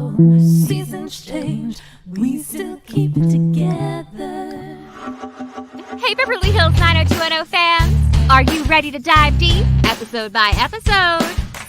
though seasons change, we still keep it together. Hey, Beverly Hills 90210 fans! Are you ready to dive deep, episode by episode,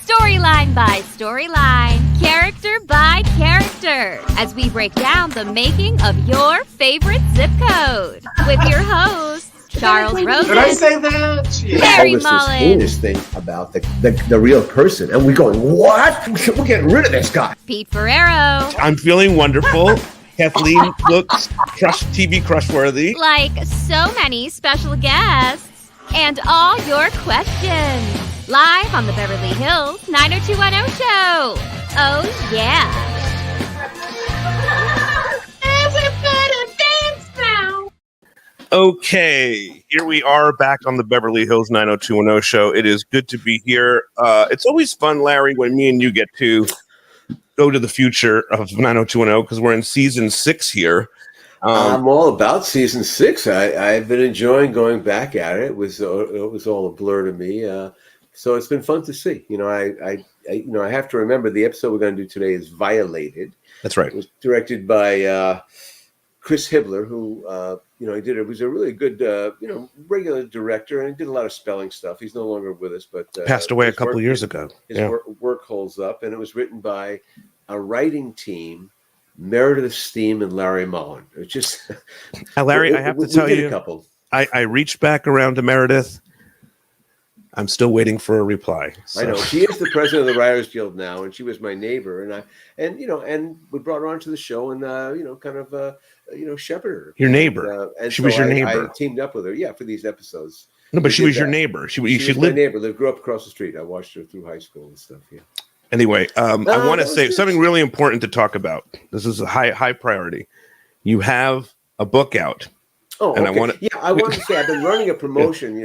storyline by storyline, character by character, as we break down the making of your favorite zip code? With your hosts, Charles Rosen. Did I say that? Yeah. Harry This Mullins. heinous thing about the real person, and we're going, what? We're getting rid of this guy. Pete Ferrero. I'm feeling wonderful. Kathleen looks TV crush-worthy. Like so many special guests. And all your questions. Live on the Beverly Hills 90210 show. Oh, yeah. Everybody dance now. Okay, here we are back on the Beverly Hills 90210 show. It is good to be here. It's always fun, Larry, when me and you get to go to the future of 90210 because we're in season 6 here. I'm all about season 6. I've been enjoying going back at it. It was all a blur to me. So it's been fun to see. You know, I have to remember the episode we're going to do today is Violated. That's right. It was directed by Chris Hibbler, who he was a really good regular director, and he did a lot of spelling stuff. He's no longer with us, but Passed away a couple of years ago. His work holds up, and it was written by a writing team. Meredith Steam and Larry Mullen. It's just Larry, I have to tell you, a couple. I reached back around to Meredith. I'm still waiting for a reply. So. I know she is the president of the Writers Guild now, and she was my neighbor, and we brought her onto the show and shepherded her. Your neighbor. And she was your neighbor. I teamed up with her, for these episodes. No, but she was your neighbor. She was my neighbor. They grew up across the street. I watched her through high school and stuff. Yeah. Anyway, I want to say something really important to talk about. This is a high priority. You have a book out. Oh, and okay. I want to say I've been running a promotion.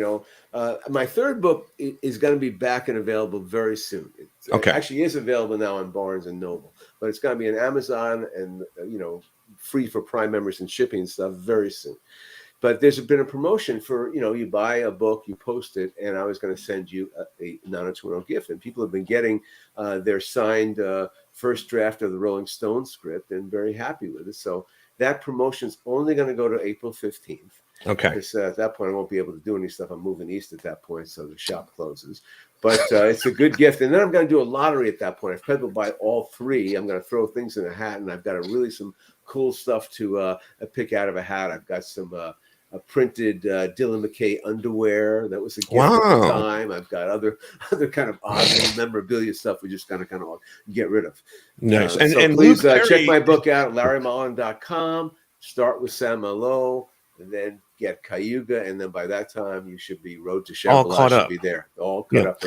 My third book is going to be back and available very soon. It actually is available now on Barnes and Noble, but it's going to be on Amazon and free for Prime members and shipping and stuff very soon. But there's been a promotion for, you buy a book, you post it, and I was going to send you a 90210 gift. And people have been getting their signed first draft of the Rolling Stone script and very happy with it. So that promotion's only going to go to April 15th. Okay. Because at that point, I won't be able to do any stuff. I'm moving east at that point, so the shop closes. But it's a good gift. And then I'm going to do a lottery at that point. If people buy all 3, I'm going to throw things in a hat, and I've got some cool stuff to pick out of a hat. I've got some a printed Dylan McKay underwear that was a gift at the time. I've got other kind of odd memorabilia stuff we just kind of get rid of. Nice. So and please Luke check my book out at larrymullen.com. Start with Sam Malo, and then get Cayuga, and then by that time you should be Road to Shambhala should be there. All caught up.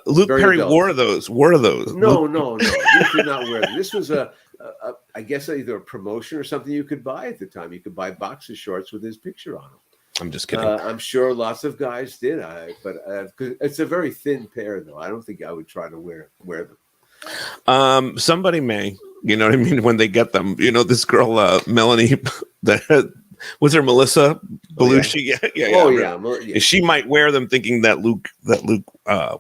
Luke Very Perry adult. wore those. No. You did not wear them. This was I guess either a promotion or something you could buy at the time. You could buy boxer shorts with his picture on them. I'm just kidding. I'm sure lots of guys did. But it's a very thin pair, though. I don't think I would try to wear them. Somebody may, you know what I mean, when they get them. This girl, Melanie, was there Melissa Belushi? Yeah. She might wear them thinking that Luke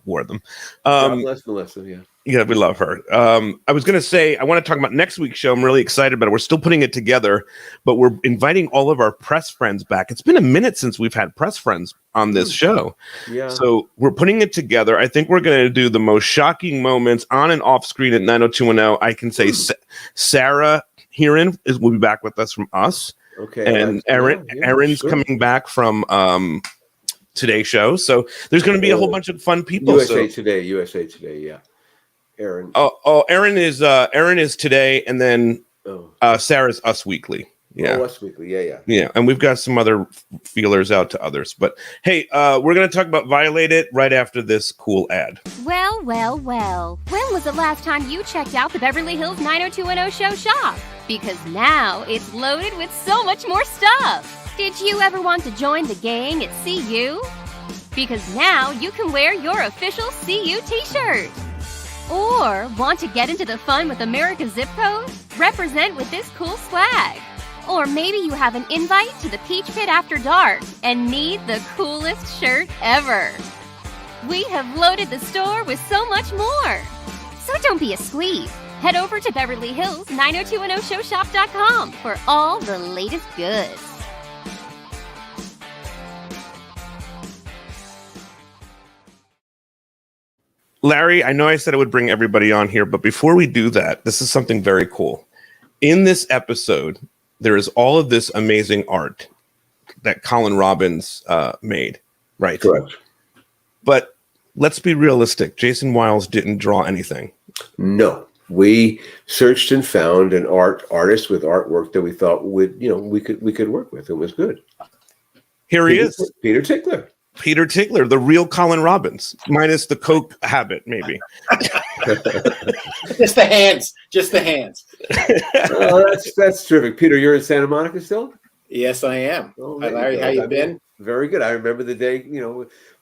wore them. God bless Melissa, yeah. Yeah, we love her. I was going to say, I want to talk about next week's show. I'm really excited about it. We're still putting it together, but we're inviting all of our press friends back. It's been a minute since we've had press friends on this show. Yeah. So we're putting it together. I think we're going to do the most shocking moments on and off screen at 90210. I can say Sarah Heron will be back with us from Us. Okay. And Erin's coming back from Today's show. So there's going to be a whole bunch of fun people. USA Today, yeah. Erin. Erin is Today, and then Sarah's Us Weekly. Yeah. Us Weekly. Yeah. Yeah, and we've got some other feelers out to others. But hey, we're going to talk about Violated right after this cool ad. Well. When was the last time you checked out the Beverly Hills 90210 show shop? Because now it's loaded with so much more stuff. Did you ever want to join the gang at CU? Because now you can wear your official CU t-shirt. Or want to get into the fun with America's zip code? Represent with this cool swag. Or maybe you have an invite to the Peach Pit after dark and need the coolest shirt ever. We have loaded the store with so much more. So don't be a squeeze. Head over to Beverly Hills 90210showshop.com for all the latest goods. Larry, I know I said I would bring everybody on here, but before we do that, this is something very cool. In this episode, there is all of this amazing art that Colin Robbins made, right? Correct. But let's be realistic. Jason Wiles didn't draw anything. No. We searched and found an artist with artwork that we thought we could work with. It was good. He is. Peter Tiggler. Peter Tiggler, the real Colin Robbins, minus the coke habit, maybe. Just the hands. Oh, that's terrific. Peter, you're in Santa Monica still? Yes, I am. Oh, Hi, Larry. How you been? Very good. I remember the day,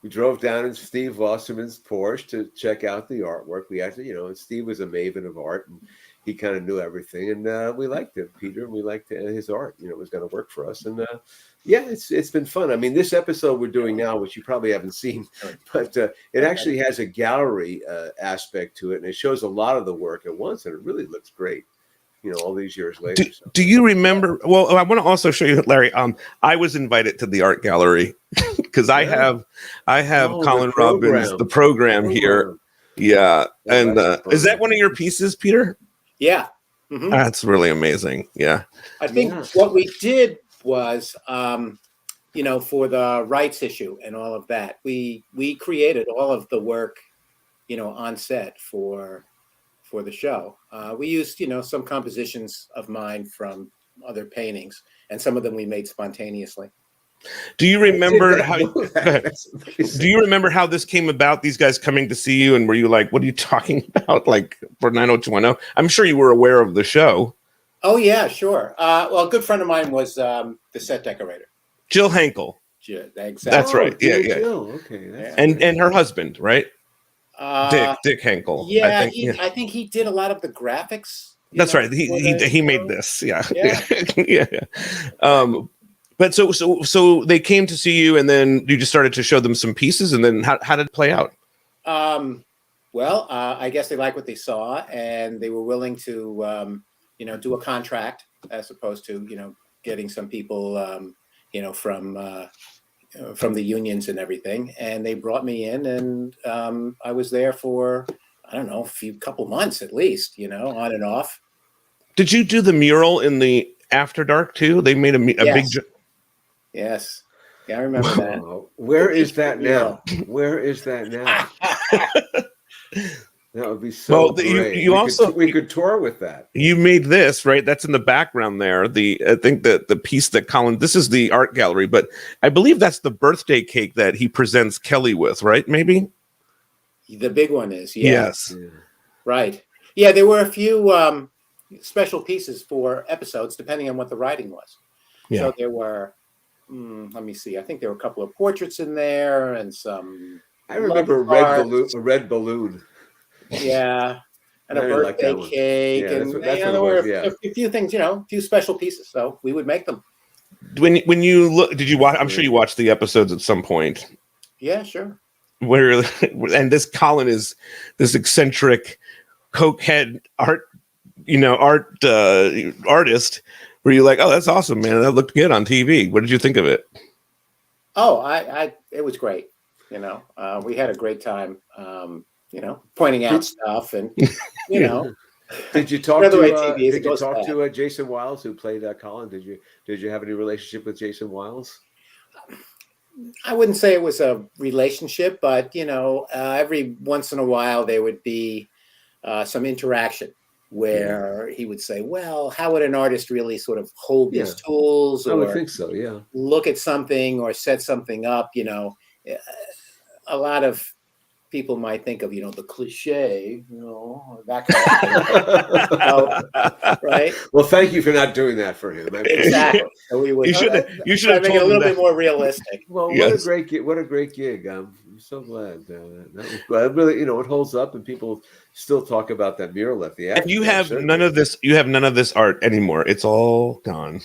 we drove down in Steve Wasserman's Porsche to check out the artwork. We actually, Steve was a maven of art, and he kind of knew everything, and we liked it, Peter. We liked his art. It was going to work for us, and yeah, it's been fun. I mean, this episode we're doing now, which you probably haven't seen, but it actually has a gallery aspect to it, and it shows a lot of the work at once, and it really looks great. All these years later. Do you remember? Well, I want to also show you, Larry. I was invited to the art gallery because I have Colin Robbins, the program here. Yeah, and is that one of your pieces, Peter? Yeah, mm-hmm. That's really amazing. Yeah, I think what we did was, for the rights issue and all of that, we created all of the work, on set for the show. We used, some compositions of mine from other paintings, and some of them we made spontaneously. Do you remember how? Do you remember how this came about? These guys coming to see you, and were you like, "What are you talking about?" Like for 90210? I'm sure you were aware of the show. Oh yeah, sure. Well, a good friend of mine was the set decorator, Jill Henkel. Exactly. That's right. Yeah. Jill. Okay. And her husband, right? Dick Henkel. Yeah, I think he did a lot of the graphics. That's right. He made this. Yeah. Yeah. But so they came to see you, and then you just started to show them some pieces, and then how did it play out? Well, I guess they liked what they saw, and they were willing to do a contract as opposed to getting some people from the unions and everything, and they brought me in, and I was there for a couple months at least, on and off. Did you do the mural in the After Dark too? They made a big. Yes, yeah, I remember that. Where is that now? Where is that now? That would be so great. We could tour with that. You made this, right? That's in the background there. I think the piece that Colin. This is the art gallery, but I believe that's the birthday cake that he presents Kelly with, right? Maybe the big one is. Yes. Yeah. Right. Yeah, there were a few special pieces for episodes, depending on what the writing was. Yeah. So there were. Let me see. I think there were a couple of portraits in there, and some. I remember a red balloon. Yeah, and a birthday cake, and there were a few things, a few special pieces. So we would make them. When you look, did you watch? I'm sure you watched the episodes at some point. Yeah, sure. And this Colin is this eccentric cokehead artist. Were you like, oh, that's awesome, man? That looked good on TV. What did you think of it? Oh, it was great. We had a great time. Pointing out stuff, and Did you talk to Jason Wiles, who played Colin? Did you have any relationship with Jason Wiles? I wouldn't say it was a relationship, but every once in a while there would be some interaction where he would say, "Well, how would an artist really sort of hold these tools?" I would think so. Yeah, look at something or set something up. A lot of people might think of, the cliche, that kind of thing. Right? Well, thank you for not doing that for him. Exactly. So we would. You should have make it a little bit more realistic. Well, what a great gig! I'm so glad that was glad. Really, it holds up, and people still talk about that mural at the end. And you have none of this. You have none of this art anymore. It's all gone.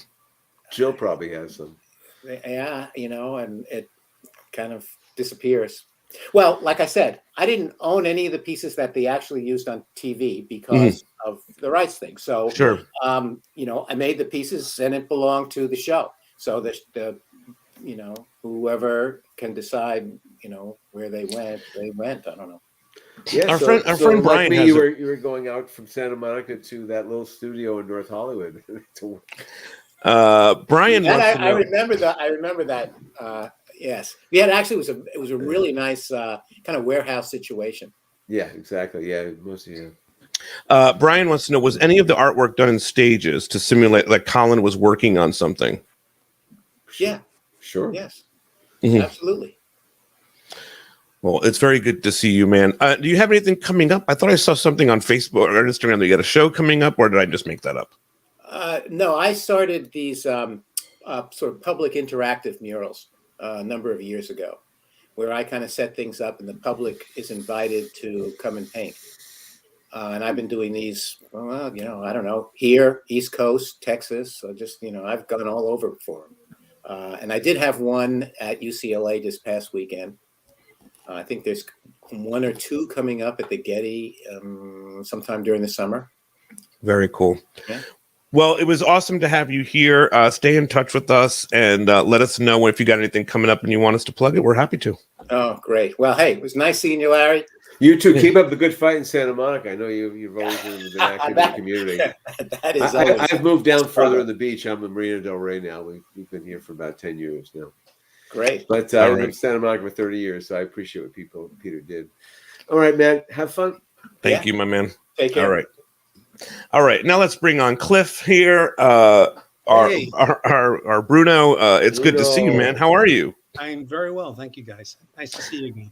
Jill probably has some. Yeah, and it kind of disappears. Well, like I said, I didn't own any of the pieces that they actually used on TV because of the rights thing. So, Sure. I made the pieces and it belonged to the show. So the whoever can decide, where they went. I don't know. Yeah, Our so friend Brian like me, has you were going out from Santa Monica to that little studio in North Hollywood to work. Brian And wants to know. I remember that. Yes, we had actually it was a really nice kind of warehouse situation. Yeah, exactly. Yeah, mostly. Yeah. Brian wants to know: was any of the artwork done in stages to simulate like Colin was working on something? Yeah. Sure. Yes. Mhm. Absolutely. Well, it's very good to see you, man. Do you have anything coming up? I thought I saw something on Facebook or Instagram that you got a show coming up, or did I just make that up? No, I started these sort of public interactive murals a number of years ago, where I kind of set things up and the public is invited to come and paint. And I've been doing these, well, I don't know, here, East Coast, Texas. So just, I've gone all over for them. And I did have one at UCLA this past weekend. I think there's one or two coming up at the Getty sometime during the summer. Very cool. Yeah. Well, it was awesome to have you here. Stay in touch with us and let us know if you got anything coming up and you want us to plug it. We're happy to. Oh, great. Well, hey, it was nice seeing you, Larry. You too. Keep up the good fight in Santa Monica. I know you've always been active in the community. That is I've moved down further in the beach. I'm in Marina Del Rey now. We've been here for about 10 years now. Great. But I lived in Santa Monica for 30 years, so I appreciate what Peter did. All right, man. Have fun. Thank you, my man. Take care. All right. Now let's bring on Cliff here. Our Bruno. It's good to see you, man. How are you? I'm very well. Thank you, guys. Nice to see you again.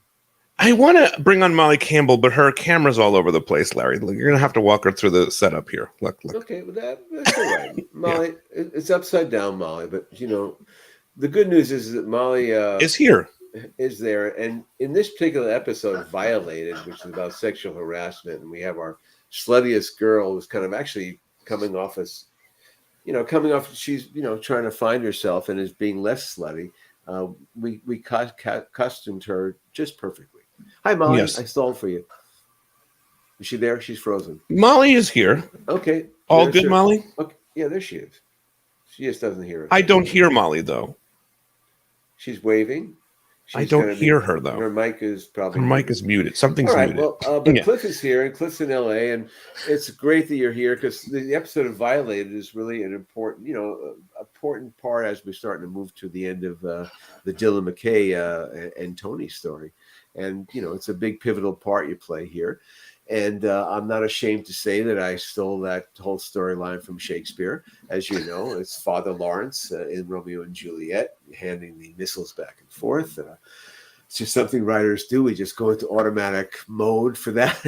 I want to bring on Molly Campbell, but her camera's all over the place, Larry. Look, you're going to have to walk her through the setup here. Look. Okay, well, that's all right. Molly, it's upside down, Molly, but, the good news is that Molly is here. Is there. And in this particular episode, Violated, which is about sexual harassment, and we have our sluttiest girl who's kind of actually coming off, she's, trying to find herself and is being less slutty. We costumed her just perfectly. Hi, Molly. Yes. I stalled for you. Is she there? She's frozen. Molly is here. Okay. All good, Molly? Okay. Yeah, there she is. She just doesn't hear us. I don't hear Molly, though. She's waving. I don't hear her, though. Her mic is probably... Her mic is muted. Something's muted. Well, but Cliff is here, and Cliff's in L.A., and it's great that you're here, because the episode of Violated is really an important, important part as we're starting to move to the end of the Dylan McKay and Tony story. And, it's a big pivotal part you play here. And I'm not ashamed to say that I stole that whole storyline from Shakespeare. As you know, it's Father Lawrence in Romeo and Juliet, handing the missiles back and forth. It's just something writers do. We just go into automatic mode for that.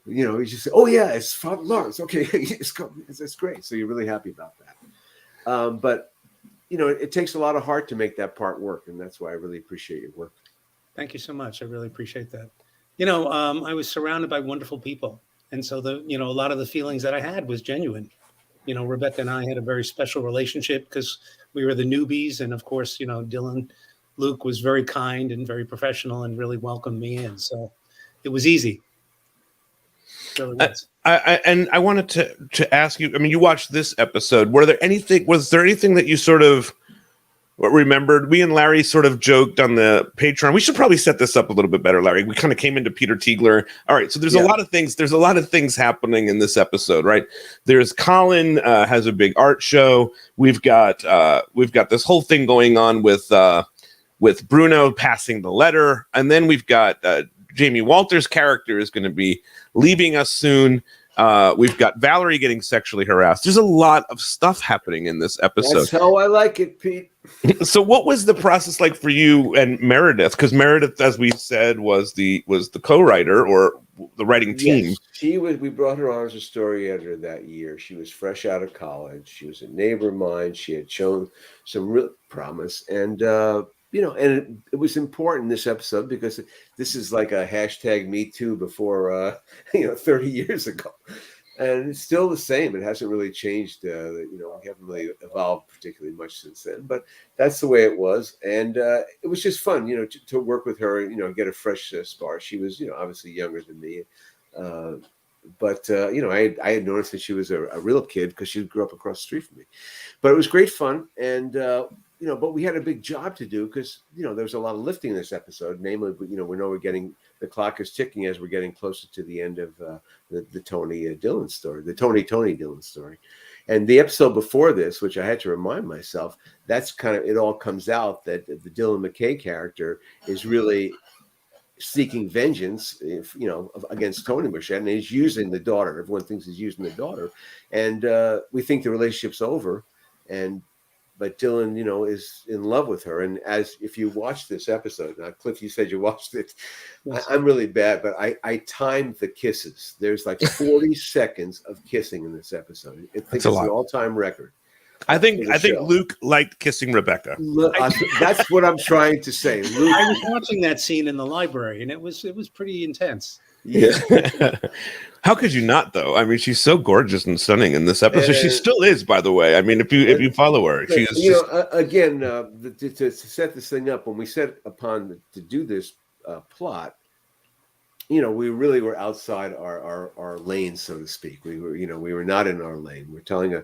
You just say, oh, yeah, it's Father Lawrence. Okay, that's great. So you're really happy about that. But, it takes a lot of heart to make that part work. And that's why I really appreciate your work. Thank you so much. I really appreciate that. I was surrounded by wonderful people. And so a lot of the feelings that I had was genuine. Rebecca and I had a very special relationship because we were the newbies. And of course, Luke was very kind and very professional and really welcomed me in. So it was easy. Really was. I wanted to ask you, you watched this episode. Was there anything that you sort of remembered? We and Larry sort of joked on the Patreon. We should probably set this up a little bit better, Larry. We kind of came into Peter Tiggler. All right, so there's a lot of things. There's a lot of things happening in this episode, right? There's Colin has a big art show. We've got this whole thing going on with Bruno passing the letter, and then we've got Jamie Walters' character is going to be leaving us soon. We've got Valerie getting sexually harassed. There's a lot of stuff happening in this episode. That's how I like it, Pete. So what was the process like for you and Meredith? Because Meredith, as we said, was the co-writer or the writing team. Yes, she was. We brought her on as a story editor that year. She was fresh out of college. She was a neighbor of mine. She had shown some real promise. And, and it was important, this episode, because this is like a hashtag Me Too before, 30 years ago. And it's still the same. It hasn't really changed. We haven't really evolved particularly much since then. But that's the way it was, and it was just fun, to work with her. Get a fresh spark. She was, obviously younger than me, but I had noticed that she was a real kid because she grew up across the street from me. But it was great fun, and but we had a big job to do because there was a lot of lifting in this episode. Namely, we know we're getting, the clock is ticking as we're getting closer to the end of the Tony Dillon story, the Tony Dillon story. And the episode before this, which I had to remind myself, that's kind of, it all comes out that the Dylan McKay character is really seeking vengeance, against Tony Marchette, and he's using the daughter. Everyone thinks he's using the daughter, and we think the relationship's over, but Dylan, is in love with her. And as if you watch this episode, now Cliff, you said you watched it. Yes. I'm really bad, but I timed the kisses. There's like 40 seconds of kissing in this episode. I think it's the all-time record. I think Luke liked kissing Rebecca. That's what I'm trying to say. Luke, I was watching that scene in the library, and it was pretty intense. Yeah. How could you not, though? I mean, she's so gorgeous and stunning in this episode. She still is, by the way. I mean, if you follow her, she is. To set this thing up, when we set upon to do this plot, we really were outside our lane, so to speak. We were not in our lane. We're telling a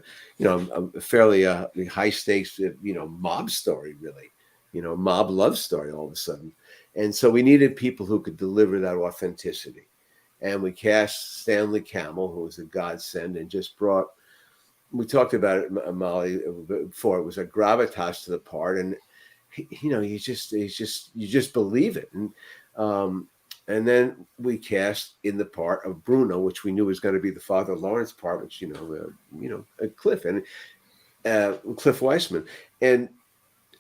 fairly high stakes, mob story, really, mob love story all of a sudden. And so we needed people who could deliver that authenticity. And we cast Stanley Campbell, who was a godsend, and just brought, we talked about it, Molly, before, it was a gravitas to the part. And, you just believe it. And then we cast in the part of Bruno, which we knew was going to be the Father Lawrence part, which, Cliff and Cliff Weissman. And,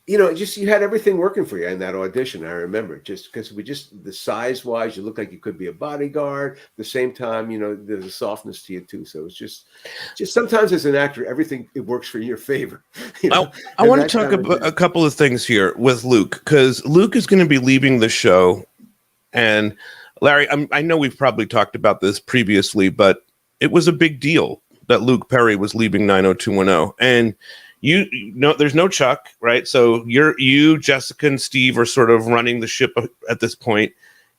you had everything working for you in that audition. I remember, just because the size wise, you look like you could be a bodyguard. At the same time, there's a softness to you too. So it's just sometimes as an actor, everything, it works for your favor. I want to talk about a couple of things here with Luke, because Luke is going to be leaving the show. And Larry, I know we've probably talked about this previously, but it was a big deal that Luke Perry was leaving 90210. And there's no Chuck, right? So you, Jessica, and Steve are sort of running the ship at this point.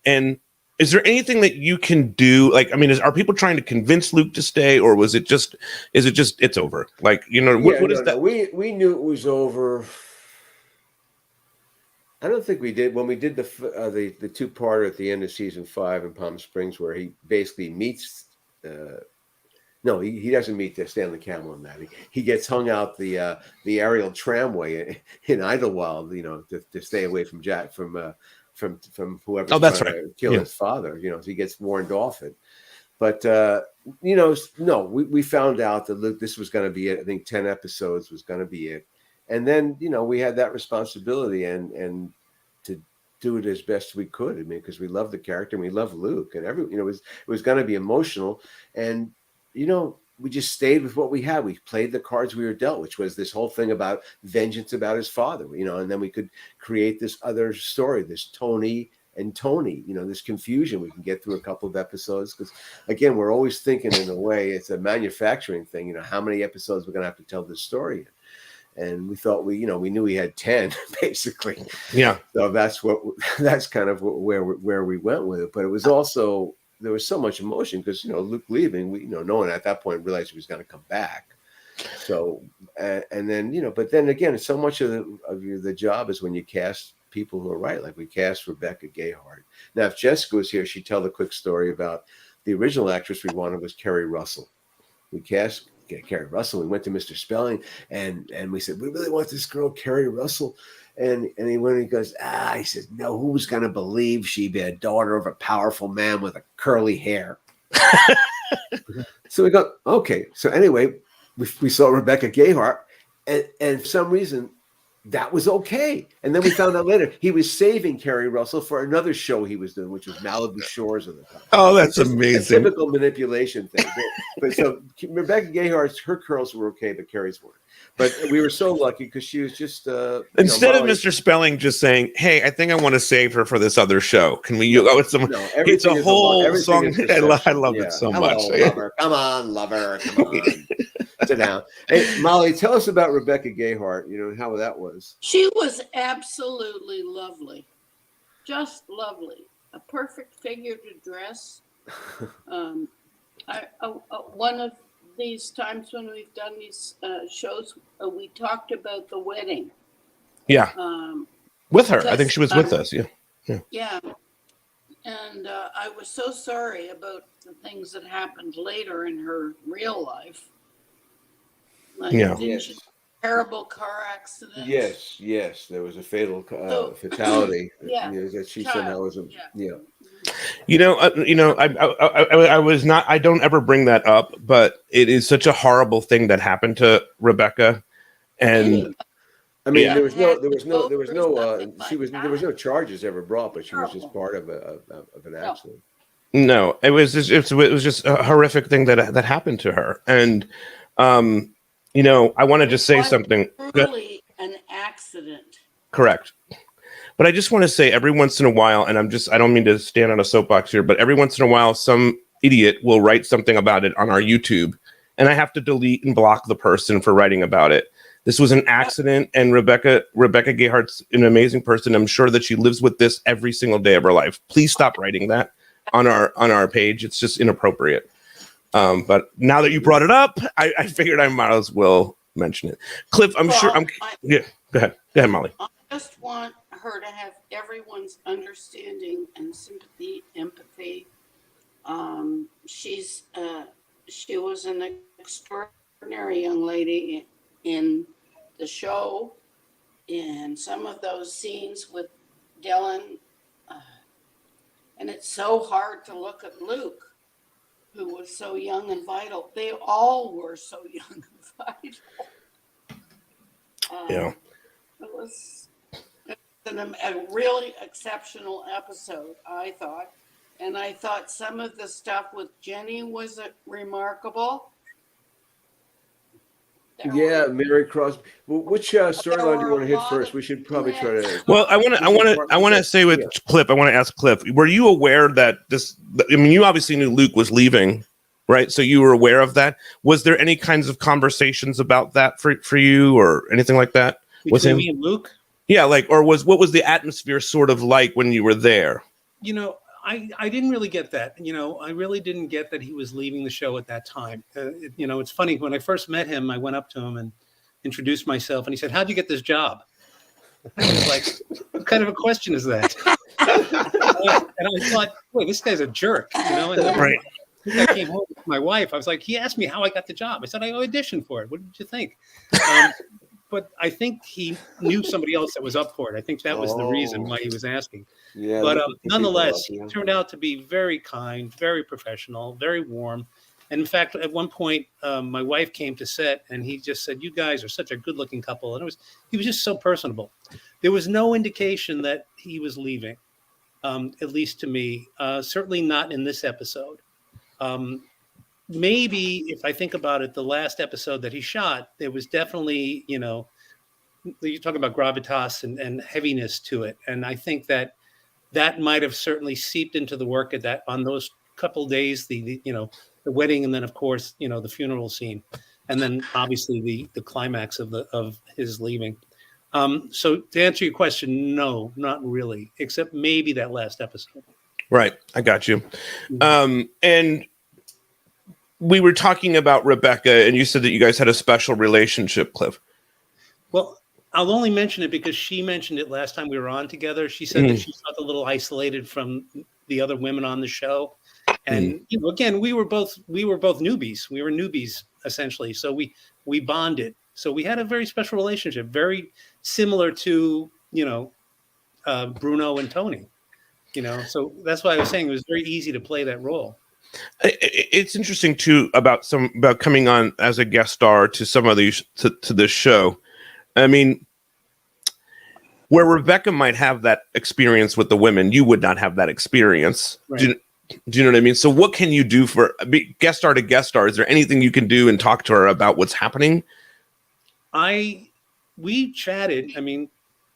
And is there anything that you can do? Like, I mean, are people trying to convince Luke to stay, or is it just it's over? Like, what is that? No, we knew it was over. I don't think we did when we did the 2-parter at the end of season 5 in Palm Springs, where he basically meets. No, he doesn't meet Stanley Campbell in that. He gets hung out the aerial tramway in Idlewild, to stay away from Jack from whoever's trying to kill his father. So he gets warned off it. But no, we found out that Luke, this was going to be it. I think 10 episodes was going to be it. And then, we had that responsibility and to do it as best we could. I mean, because we love the character and we love Luke, and it was going to be emotional. And, we just stayed with what we had. We played the cards we were dealt, which was this whole thing about vengeance about his father, and then we could create this other story, this Tony and Tony, this confusion. We can get through a couple of episodes because, again, we're always thinking in a way it's a manufacturing thing, how many episodes we're going to have to tell this story in. And we thought we knew we had 10 basically. Yeah. So that's kind of where we went with it. But it was also, there was so much emotion because, Luke leaving, no one at that point realized he was going to come back. So, and then, but then again, so much of the job is when you cast people who are right. Like we cast Rebecca Gayheart. Now, if Jessica was here, she'd tell the quick story about the original actress we wanted was Kerry Russell. We cast Kerry Russell. We went to Mr. Spelling and we said, we really want this girl, Kerry Russell. And he went and he goes, he says, no, who's going to believe she'd be a daughter of a powerful man with a curly hair? So we go, okay. So anyway, we saw Rebecca Gayheart. And for some reason, that was okay. And then we found out later he was saving Kerry Russell for another show he was doing, which was Malibu Shores at the time. Oh, that's amazing. A typical manipulation thing. But so Rebecca Gayheart's, her curls were okay, but Kerry's weren't. But we were so lucky because she was just instead of Mr. Spelling just saying, "Hey, I think I want to save her for this other show. Can we?" It's a whole song. I love it so much. Lover. Come on, lover. Come on. Sit down. Hey, Molly, tell us about Rebecca Gayheart. You know how that was. She was absolutely lovely, just lovely. A perfect figure to dress. One of these times when we've done these shows, we talked about the wedding. Yeah. With her, I think she was with us. Yeah. Yeah. And I was so sorry about the things that happened later in her real life. Like, terrible car accident. Yes. There was a fatal fatality. That she somehow was. I was not. I don't ever bring that up, but it is such a horrible thing that happened to Rebecca, and I mean, there was no charges ever brought, but she was just part of an accident. No, it was just a horrific thing that happened to her, and I want to just say something. Truly an accident. Correct. But I just want to say every once in a while, and I don't mean to stand on a soapbox here, but every once in a while, some idiot will write something about it on our YouTube, and I have to delete and block the person for writing about it. This was an accident, and Rebecca Gayheart's an amazing person. I'm sure that she lives with this every single day of her life. Please stop writing that on our page. It's just inappropriate. But now that you brought it up, I figured I might as well mention it. Cliff, go ahead, Molly. I just want her to have everyone's understanding and sympathy, empathy. She was an extraordinary young lady in the show, in some of those scenes with Dylan, and it's so hard to look at Luke, who was so young and vital. They all were so young and vital. It was a really exceptional episode, I thought. And I thought some of the stuff with Jenny was remarkable. Mary Crosby. Well, which storyline do you want to hit first? We should probably try to. Well, I want to say with Cliff. I want to ask Cliff. Were you aware that this? I mean, you obviously knew Luke was leaving, right? So you were aware of that. Was there any kinds of conversations about that for you or anything like that? Between me and Luke? Yeah, what was the atmosphere sort of like when you were there? I didn't really get that. I really didn't get that he was leaving the show at that time. It's funny. When I first met him, I went up to him and introduced myself, and he said, "How'd you get this job?" I was like, "What kind of a question is that?" And I thought, "Wait, this guy's a jerk," And then right. I came home with my wife. I was like, he asked me how I got the job. I said, I auditioned for it. What did you think? But I think he knew somebody else that was up for it. I think that was the reason why he was asking. Yeah, but nonetheless, he turned out to be very kind, very professional, very warm. And in fact, at one point, my wife came to set, and he just said, "You guys are such a good-looking couple." And he was just so personable. There was no indication that he was leaving, at least to me. Certainly not in this episode. Maybe if I think about it, the last episode that he shot, there was definitely, you talk about gravitas and heaviness to it. And I think that might have certainly seeped into the work on those couple days, the wedding, and then of course, the funeral scene, and then obviously the climax of his leaving. So to answer your question, no, not really, except maybe that last episode. Right. I got you. And we were talking about Rebecca, and you said that you guys had a special relationship, Cliff. Well, I'll only mention it because she mentioned it last time we were on together. She said that she felt a little isolated from the other women on the show. And again, we were both newbies. We were newbies essentially. So we bonded. So we had a very special relationship, very similar to, Bruno and Tony. So that's why I was saying it was very easy to play that role. It's interesting too about coming on as a guest star to some of these to this show. I mean, where Rebecca might have that experience with the women, you would not have that experience. Right. Do you know what I mean? So what can you do for guest star to guest star? Is there anything you can do and talk to her about what's happening? We chatted,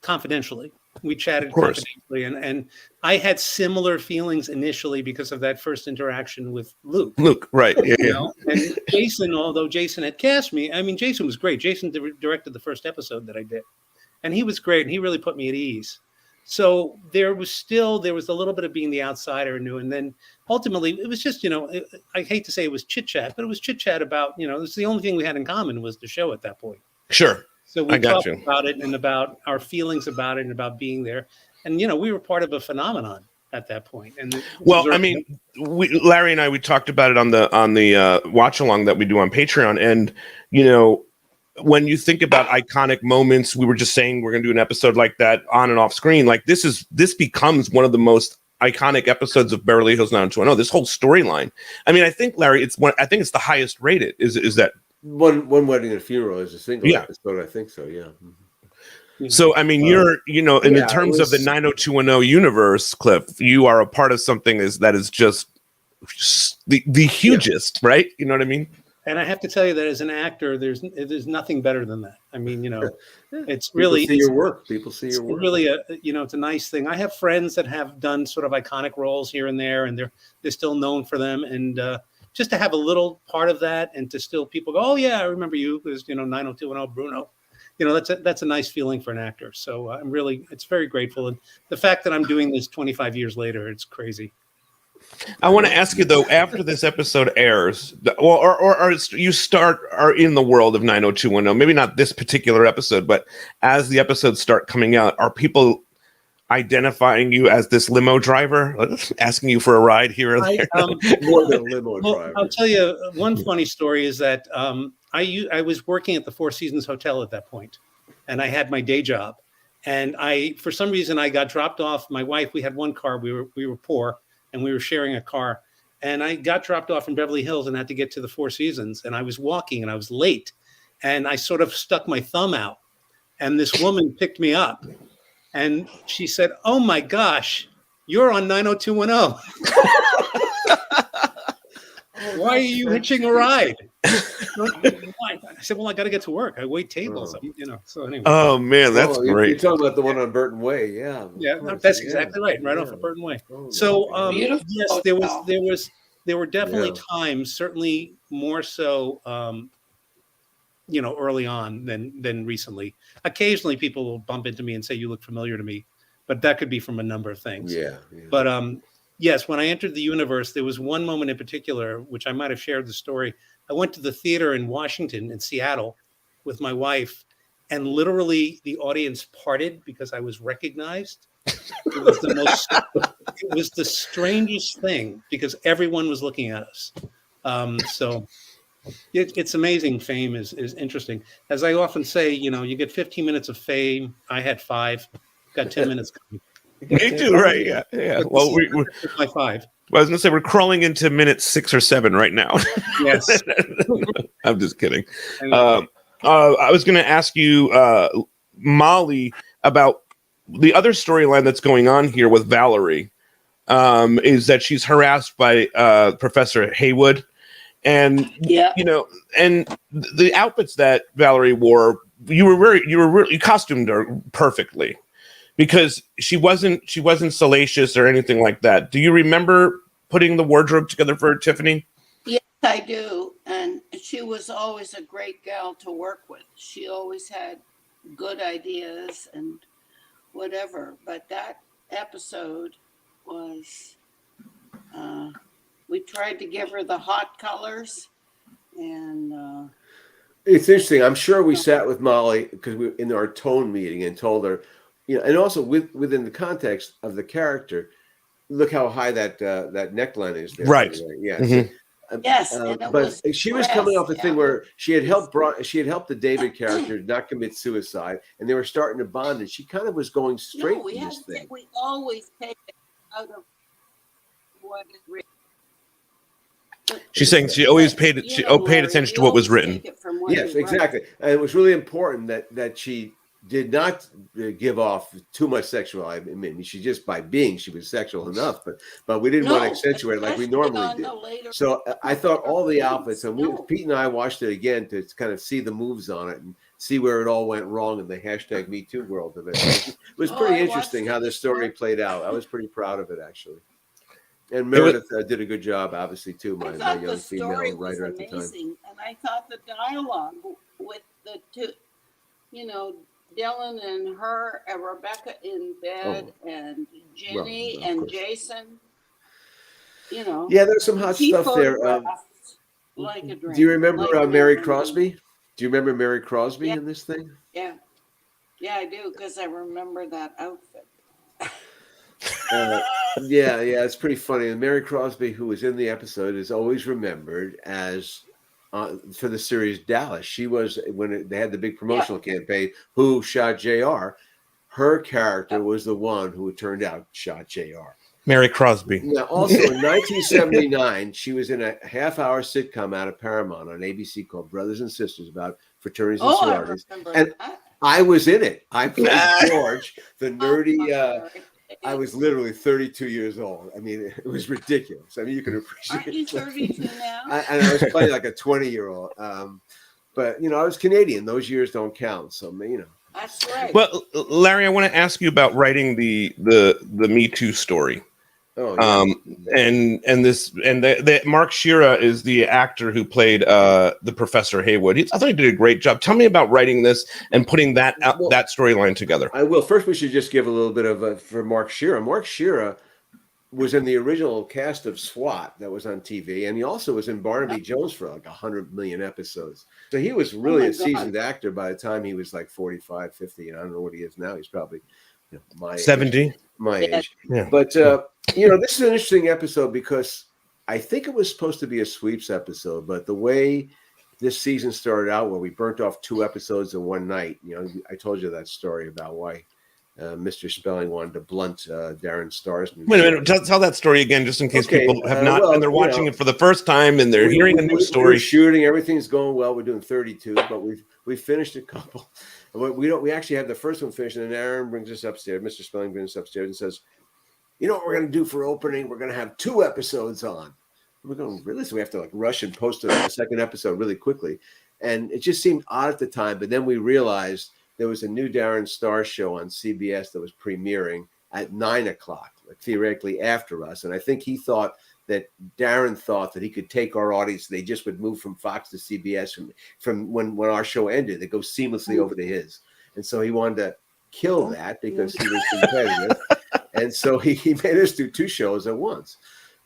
confidentially. We chatted confidentially, and I had similar feelings initially because of that first interaction with Luke. Right. Yeah, you know? And Jason, although Jason had cast me, Jason was great. Jason directed the first episode that I did, and he was great, and he really put me at ease. So there was a little bit of being the outsider and new, and then ultimately it was just, I hate to say it was chit chat, but it was chit chat about, it's the only thing we had in common was the show at that point. Sure. So we talked about it and about our feelings about it and about being there. And, we were part of a phenomenon at that point. And Larry and I, we talked about it on the watch along that we do on Patreon. And, when you think about iconic moments, we were just saying we're going to do an episode like that on and off screen. Like this becomes one of the most iconic episodes of Beverly Hills 90210. This whole storyline. I think, Larry, it's the highest rated. Is that One Wedding and Funeral is a single episode? I think so. Yeah. So you're in terms of the 90210 universe, Cliff, you are a part of something that is just the hugest, right? You know what I mean? And I have to tell you that as an actor, there's nothing better than that. It's really People see your work. Really it's a nice thing. I have friends that have done sort of iconic roles here and there, and they're still known for them. And just to have a little part of that, and to still people go, oh yeah, I remember you because 90210 Bruno. That's a nice feeling for an actor. So it's very grateful, and the fact that I'm doing this 25 years later, it's crazy. I want to ask you though, after this episode airs, or you are in the world of 90210, maybe not this particular episode, but as the episodes start coming out, are people identifying you as this limo driver, asking you for a ride here or there? More than a limo driver. I'll tell you one funny story is that I was working at the Four Seasons Hotel at that point, and I had my day job, and for some reason I got dropped off. My wife, we had one car. We were poor, and we were sharing a car, and I got dropped off in Beverly Hills and had to get to the Four Seasons, and I was walking and I was late, and I sort of stuck my thumb out, and this woman picked me up, and she said, "Oh my gosh, you're on 90210." Why are you hitching a ride? I said, well, I got to get to work. I wait tables, So anyway. Oh man, that's great. You're talking about the one on Burton Way, yeah. Yeah, that's exactly right. Right off of Burton Way. So yes, there were definitely times, certainly more so, early on than recently. Occasionally, people will bump into me and say, "You look familiar to me," but that could be from a number of things. Yeah. But yes, when I entered the universe, there was one moment in particular, which I might have shared the story. I went to the theater in Washington, in Seattle, with my wife, and literally the audience parted because I was recognized. It was the strangest thing because everyone was looking at us. So it's amazing. Fame is interesting. As I often say, you get 15 minutes of fame. I had 5, got 10 minutes coming. Me too, right? Yeah. Well, we're my 5. Well, I was going to say we're crawling into minute 6 or 7 right now. Yes. I'm just kidding. I was going to ask you, Molly, about the other storyline that's going on here with Valerie. Is that she's harassed by Professor Haywood, and and the outfits that Valerie wore, you costumed her perfectly. Because she wasn't salacious or anything like that. Do you remember putting the wardrobe together for Tiffany? Yes, I do. And she was always a great gal to work with. She always had good ideas and whatever. But that episode was, we tried to give her the hot colors. And it's interesting. I'm sure we sat with Molly because we in our tone meeting and told her, and also within the context of the character, look how high that neckline is there. Right. Yeah. Mm-hmm. Yes. But she was coming off a thing where she had helped the David character not commit suicide, and they were starting to bond, and she kind of was going straight to this thing. We always take it out of what is written. She's saying she always paid attention to what was written. Yes, exactly. And it was really important that she did not give off too much sexual. I mean, she just by being, she was sexual enough, but we didn't want to accentuate it like we normally do. So I thought all the outfits, and Pete and I watched it again to kind of see the moves on it and see where it all went wrong in the hashtag Me Too world of it. It was pretty interesting how this story played out. I was pretty proud of it, actually. And Meredith did a good job, obviously, too, my young female writer at the time. And I thought the dialogue with the two, Dylan and her, and Rebecca in bed, and Jenny and Jason, Yeah, there's some hot stuff there. Like a dream. Do you remember Mary Crosby? Do you remember Mary Crosby in this thing? Yeah. Yeah, I do, because I remember that outfit. Yeah, it's pretty funny. And Mary Crosby, who was in the episode, is always remembered as for the series Dallas. She was, when they had the big promotional campaign, Who Shot JR? Her character was the one who it turned out shot JR. Mary Crosby. Now, also in 1979, she was in a half-hour sitcom out of Paramount on ABC called Brothers and Sisters about fraternities and sororities. And I was in it. I played George, the nerdy. I was literally 32 years old. I mean, it was ridiculous. I mean, you can appreciate. Aren't you 32 now? And I was playing like a 20-year-old. But I was Canadian. Those years don't count. So That's right. Well, Larry, I want to ask you about writing the Me Too story. Oh, yeah. And Mark Shearer is the actor who played the Professor Haywood. I thought he did a great job. Tell me about writing this and putting that storyline together. I will. First, we should just give a little bit of for Mark Shearer. Mark Shearer was in the original cast of SWAT that was on TV, and he also was in Barnaby Jones for like 100 million episodes. So he was really a seasoned actor by the time he was like 45, 50, and I don't know what he is now. He's probably my 70. My age. Yeah. But this is an interesting episode because I think it was supposed to be a sweeps episode, but the way this season started out, where we burnt off 2 episodes in one night, I told you that story about why Mr. Spelling wanted to blunt Darren Starr's. Wait a minute, tell that story again, just in case people have not, and they're watching it for the first time, and they're hearing a new story. We're shooting, everything's going well. We're doing 32, but we finished a couple. We actually had the first one finished, and then Aaron brings us upstairs. Mr. Spelling brings us upstairs and says, "You know what we're going to do for opening? We're going to have 2 episodes on." We're going, really? So we have to rush and post a second episode really quickly. And it just seemed odd at the time. But then we realized there was a new Darren Star show on CBS that was premiering at 9 o'clock, theoretically after us. And I think Darren thought that he could take our audience. They just would move from Fox to CBS from when our show ended. They go seamlessly over to his. And so he wanted to kill that because he was competitive. And so he made us do 2 shows at once.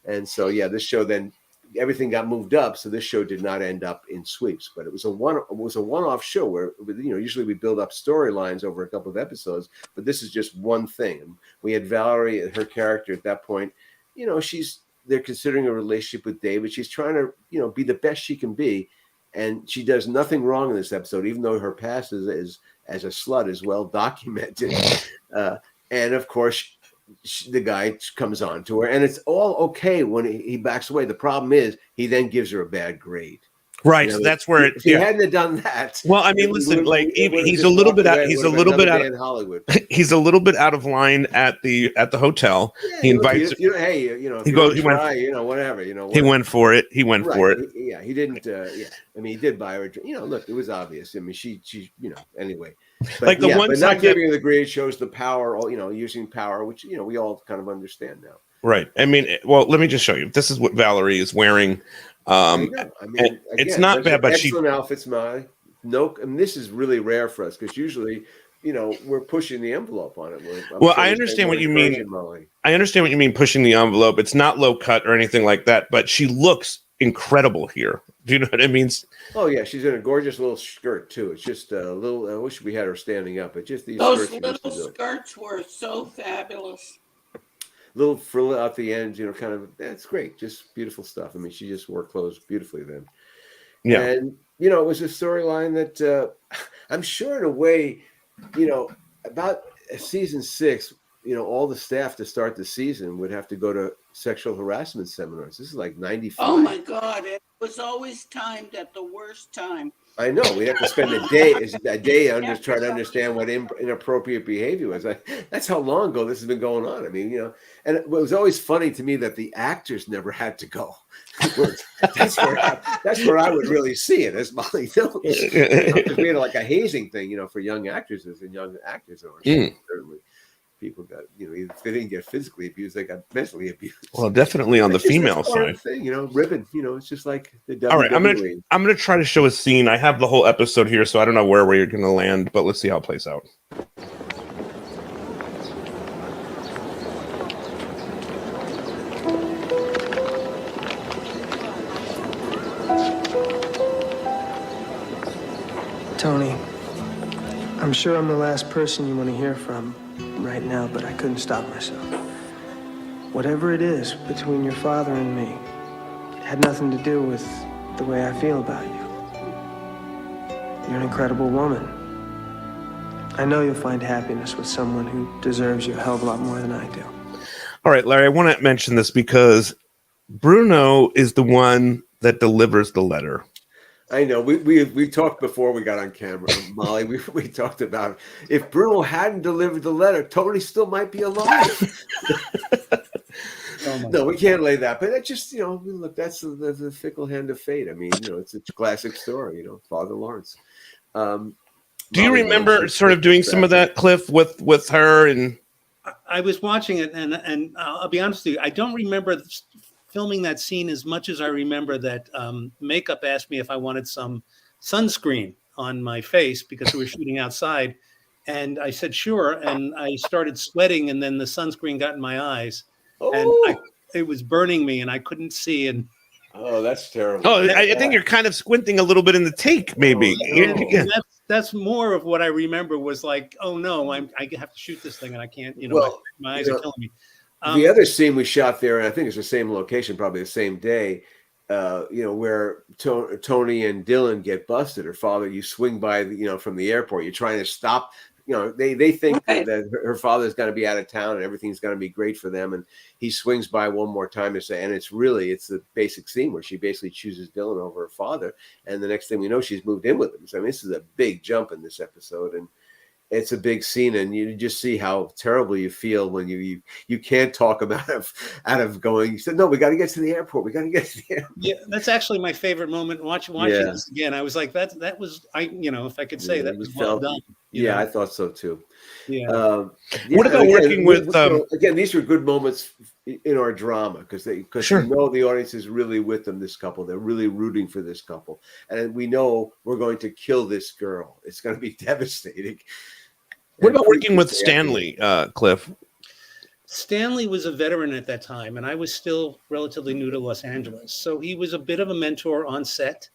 And so, this show then everything got moved up. So this show did not end up in sweeps, but it was a one-off show where, usually we build up storylines over a couple of episodes, but this is just one thing. And we had Valerie and her character at that point, they're considering a relationship with David. She's trying to, be the best she can be. And she does nothing wrong in this episode, even though her past is as a slut is well documented. And of course, the guy comes on to her, and it's all okay when he backs away. The problem is he then gives her a bad grade. Right, so that's where if he hadn't have done that. Well, I mean, listen, he's a little bit out. He's a little bit out of Hollywood. He's a little bit out of line at the hotel. Yeah, he invites. He goes. He went. Whatever. He went for it. He went for it. Yeah, he didn't. I mean, he did buy her. Look, it was obvious. I mean, she. Anyway. But, but not giving her the grade shows the power. Using power, which we all kind of understand now. Right. I mean, well, let me just show you. This is what Valerie is wearing. I mean, again, it's not bad, but excellent outfits. And this is really rare for us because usually, we're pushing the envelope on it. I understand what you mean. I understand what you mean, pushing the envelope. It's not low cut or anything like that, but she looks incredible here. Do you know what I mean? Oh yeah, she's in a gorgeous little skirt too. It's just a little. I wish we had her standing up, but just these those little skirts were so fabulous. Little frill out the ends, kind of. That's great. Just beautiful stuff. I mean, she just wore clothes beautifully then. Yeah. And it was a storyline that I'm sure in a way, about season 6, all the staff to start the season would have to go to sexual harassment seminars. This is like 95. Oh my God. It was always timed at the worst time. I know we'd have to spend a day trying to understand what inappropriate behavior was. That's how long ago this has been going on. I mean, and it was always funny to me that the actors never had to go. That's where I would really see it as Molly knows. Because we had like a hazing thing, for young actresses and young actors. Certainly, people got if they didn't get physically abused, they got mentally abused. Well, definitely on the female side. Ribbon. It's just like the WWE. All right, I'm gonna try to show a scene. I have the whole episode here, so I don't know where you're gonna land, but let's see how it plays out. Tony, I'm sure I'm the last person you want to hear from right now, but I couldn't stop myself. Whatever it is between your father and me, it had nothing to do with the way I feel about you. You're an incredible woman. I know you'll find happiness with someone who deserves you a hell of a lot more than I do. All right, Larry, I want to mention this because Bruno is the one that delivers the letter. I know. We talked before we got on camera, Molly. We talked about if Bruno hadn't delivered the letter, Tony still might be alive. No, we can't lay that. But that's just look. That's the fickle hand of fate. I mean, it's a classic story. Father Lawrence. Do you remember sort of doing some of that, Cliff, with her? And I was watching it, and I'll be honest with you, I don't remember filming that scene as much as I remember that Makeup asked me if I wanted some sunscreen on my face because we were shooting outside. And I said, sure. And I started sweating, and then the sunscreen got in my eyes. Oh. And it was burning me, and I couldn't see. And oh, that's terrible. Oh, I think you're kind of squinting a little bit in the take, maybe. Yeah. That's more of what I remember was like, oh, no, I have to shoot this thing, and I can't, my eyes are killing me. The other scene we shot there, and I think it's the same location, probably the same day, where Tony and Dylan get busted. Her father, you swing by, from the airport, you're trying to stop. They think that her father's going to be out of town and everything's going to be great for them. And he swings by one more time to say, and it's the basic scene where she basically chooses Dylan over her father. And the next thing we know, she's moved in with him. So, I mean, this is a big jump in this episode. And it's a big scene, and you just see how terrible you feel when you can't talk him out of going. You said, no, we got to get to the airport. We got to get to the airport. Yeah, that's actually my favorite moment. Watching this again, I was like, that was if I could say that was well done. Yeah, I thought so too. Yeah. What about working with? Again, these were good moments in our drama because sure. We know the audience is really with them. This couple, they're really rooting for this couple, and we know we're going to kill this girl. It's going to be devastating. What about working with Stanley, Cliff? Stanley was a veteran at that time, and I was still relatively new to Los Angeles. So he was a bit of a mentor on set,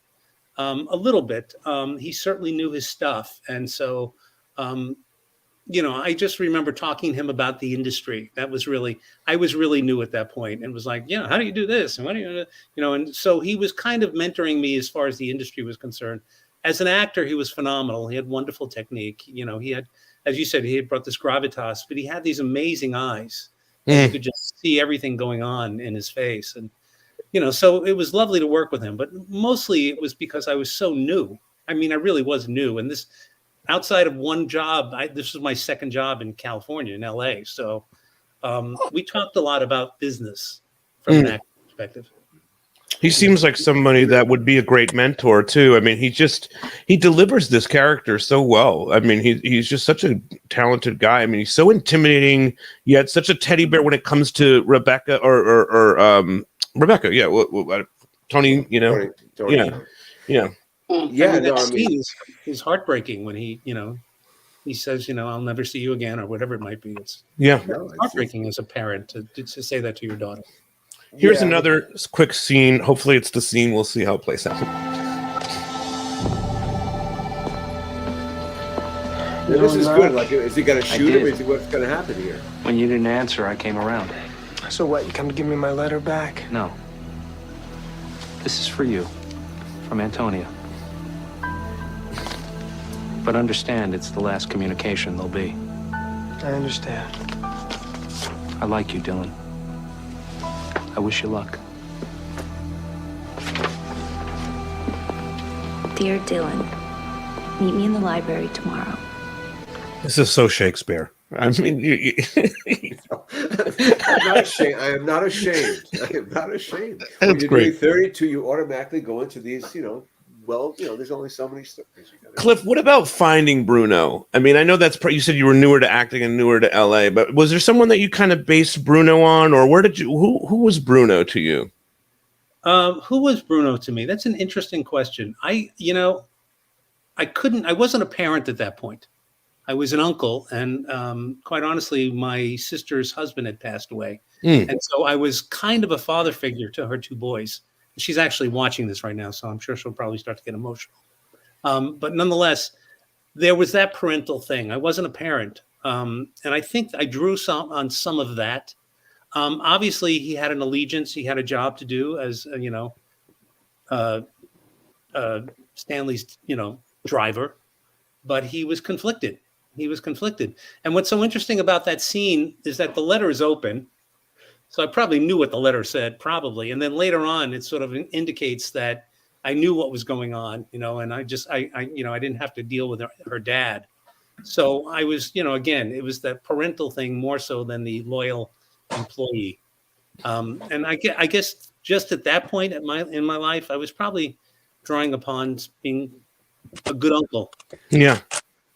a little bit. He certainly knew his stuff. And so, I just remember talking to him about the industry. I was really new at that point and was like, how do you do this? And what do you, and so he was kind of mentoring me as far as the industry was concerned. As an actor, he was phenomenal. He had wonderful technique. He had, as you said, he had brought this gravitas, but he had these amazing eyes. You could just see everything going on in his face. And, so it was lovely to work with him, but mostly it was because I was so new. I mean, I really was new. And this, outside of one job, this was my second job in California, in LA. So we talked a lot about business from an acting perspective. He seems like somebody that would be a great mentor too. I mean, he delivers this character so well. I mean, he's just such a talented guy. I mean, he's so intimidating, yet such a teddy bear when it comes to Rebecca or Rebecca. Yeah, Tony. Tony. Yeah. That scene is heartbreaking when he says, I'll never see you again, or whatever it might be. It's heartbreaking as a parent to say that to your daughter. Here's another quick scene. Hopefully it's the scene. We'll see how it plays out. This is good. Like, is he going to shoot him? What's going to happen here? When you didn't answer, I came around. So what, you come to give me my letter back? No. This is for you, from Antonia. But understand, it's the last communication there'll be. I understand. I like you, Dylan. I wish you luck. Dear Dylan, meet me in the library tomorrow. This is so Shakespeare. I mean, I'm not ashamed. I am not ashamed. I am not ashamed. When That's you're great. doing 32, you automatically go into these, there's only so many stories. Cliff, what about finding Bruno? I mean, I know you said you were newer to acting and newer to LA, but was there someone that you kind of based Bruno on, or who was Bruno to you? Who was Bruno to me? That's an interesting question. I wasn't a parent at that point. I was an uncle, and quite honestly, my sister's husband had passed away. And so I was kind of a father figure to her two boys. She's actually watching this right now, so I'm sure she'll probably start to get emotional. But nonetheless, there was that parental thing. I wasn't a parent. And I think I drew on some of that. Obviously, he had an allegiance. He had a job to do as, Stanley's, driver. But he was conflicted. And what's so interesting about that scene is that the letter is open. So I probably knew what the letter said, probably. And then later on, it sort of indicates that I knew what was going on, and I didn't have to deal with her dad. So I was, again, it was that parental thing more so than the loyal employee. And I guess just at that point in my life, I was probably drawing upon being a good uncle. Yeah.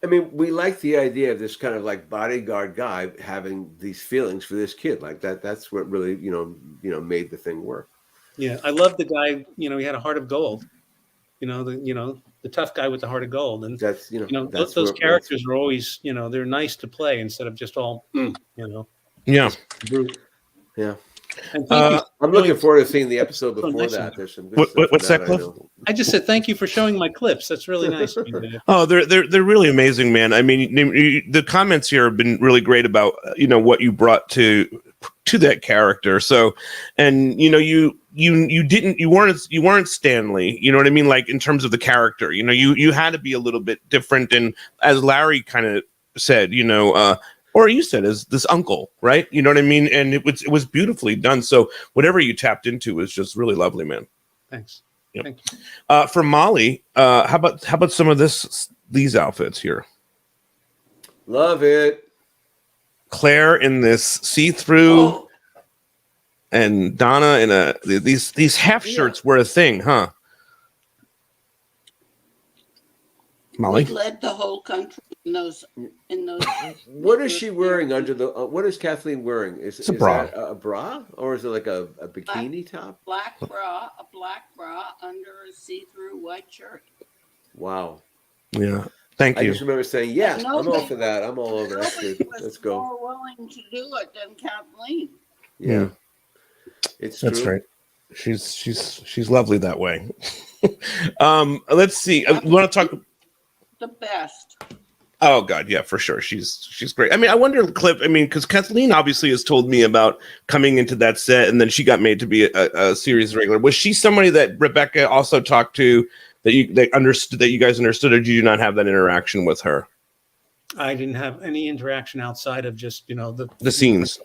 I mean, we like the idea of this kind of like bodyguard guy having these feelings for this kid like that. That's what really, made the thing work. Yeah. I love the guy, he had a heart of gold, the tough guy with the heart of gold. And that's, those characters are always, they're nice to play instead of just all, Yeah. brute. Yeah. And thank you. I'm looking forward to seeing the episode before that. There's some good stuff what's that, Cliff? I just said thank you for showing my clips. That's really nice of you to do. Oh, they're really amazing, man. I mean, the comments here have been really great about what you brought to that character. So, and you weren't Stanley. You know what I mean? Like in terms of the character, you had to be a little bit different. And as Larry kind of said, or you said as this uncle, right? You know what I mean? And it was beautifully done. So whatever you tapped into is just really lovely, man. Thanks. Yep. Thank you. For Molly, how about some of these outfits here? Love it. Claire in this see-through, and Donna in these half shirts were a thing, huh? Molly We led the whole country in those. What is she wearing under the? What is Kathleen wearing? Is a bra. That a bra, or is it like a bikini top? A black bra under a see-through white shirt. Wow. Yeah. Thank you. I just remember saying, "Yeah, I'm all for that. I'm all over that. Let's go." More willing to do it than Kathleen. Yeah, it's true. That's right. She's lovely that way. Let's see. We want to talk. The best. Oh God, yeah, for sure. She's great. I mean, I wonder, Cliff. I mean, because Kathleen obviously has told me about coming into that set, and then she got made to be a series regular. Was she somebody that Rebecca also talked to that you guys understood, or did you not have that interaction with her? I didn't have any interaction outside of just the scenes.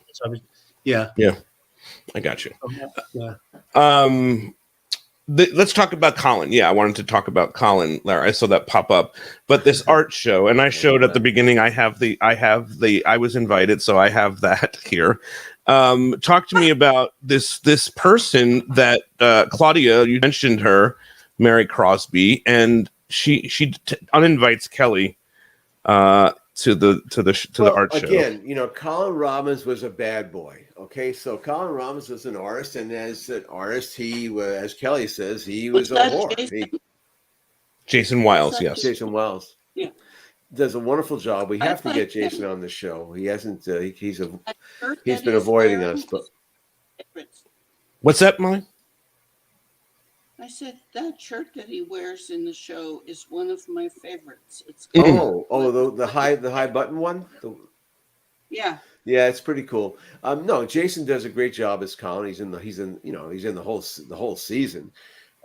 Yeah. I got you. Yeah. Let's talk about Colin. Yeah, I wanted to talk about Colin, Larry. I saw that pop up. But this art show, and I showed at the beginning, I was invited, so I have that here. Talk to me about this person that Claudia, you mentioned her, Mary Crosby, and she uninvites Kelly to the art show. Again, Colin Robbins was a bad boy. Okay, so Colin Robbins was an artist, and as an artist, he was, as Kelly says, he was a whore. Jason Wiles, yes. Jason Wiles. Yeah. Does a wonderful job. We have to get Jason on the show. He hasn't. He's been avoiding us. But what's that, Molly? I said that shirt that he wears in the show is one of my favorites. It's the high button one. Yeah. Yeah, it's pretty cool. No, Jason does a great job as Colin. He's in the whole season.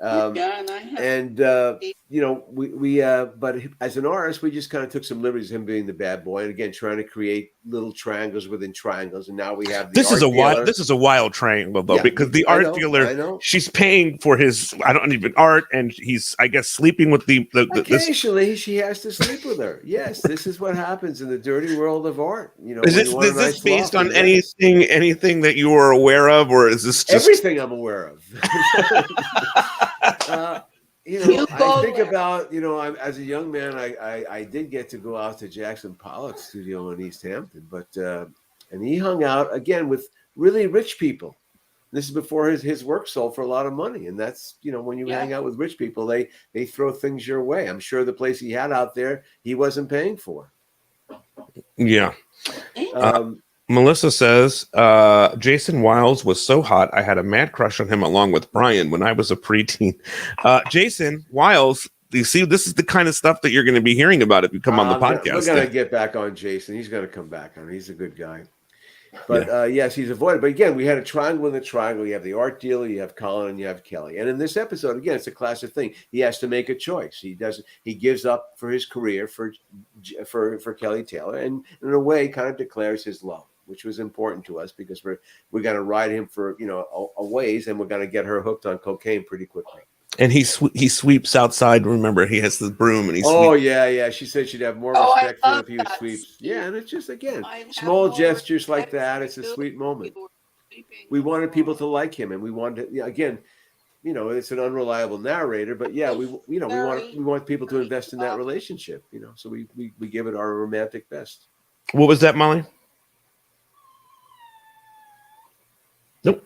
Yeah, and I have but as an artist, we just kind of took some liberties, him being the bad boy, and again trying to create little triangles within triangles. And now we have the This is a wild triangle though, because the art dealer, she's paying for his art, and he's, I guess, sleeping with the occasionally she has to sleep with her. Yes, this is what happens in the dirty world of art. Is this based on anything that you are aware of, or is this just everything I'm aware of? I think about, as a young man, I did get to go out to Jackson Pollock's studio in East Hampton, but and he hung out again with really rich people. This is before his work sold for a lot of money, and that's when you hang out with rich people, they throw things your way. I'm sure the place he had out there, he wasn't paying for. Yeah. Melissa says, Jason Wiles was so hot, I had a mad crush on him along with Brian when I was a preteen. Jason Wiles, you see, this is the kind of stuff that you're going to be hearing about if you come on the podcast. We're going to get back on Jason. He's going to come back on. He's a good guy. But yes, he's avoided. But again, we had a triangle in the triangle. You have the art dealer, you have Colin, and you have Kelly. And in this episode, again, it's a classic thing. He has to make a choice. He gives up for his career for Kelly Taylor, and in a way, kind of declares his love, which was important to us because we're going to ride him for a ways, and we're going to get her hooked on cocaine pretty quickly. And he sweeps outside. Remember, he has the broom, and he. Oh yeah. She said she'd have more respect for him if he would sweep. Yeah, and it's just small gestures like that. It's a sweet moment. We wanted people to like him, and we wanted again. It's an unreliable narrator, but we want people to invest in that relationship. So we give it our romantic best. What was that, Molly? Nope.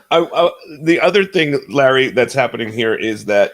The other thing, Larry, that's happening here is that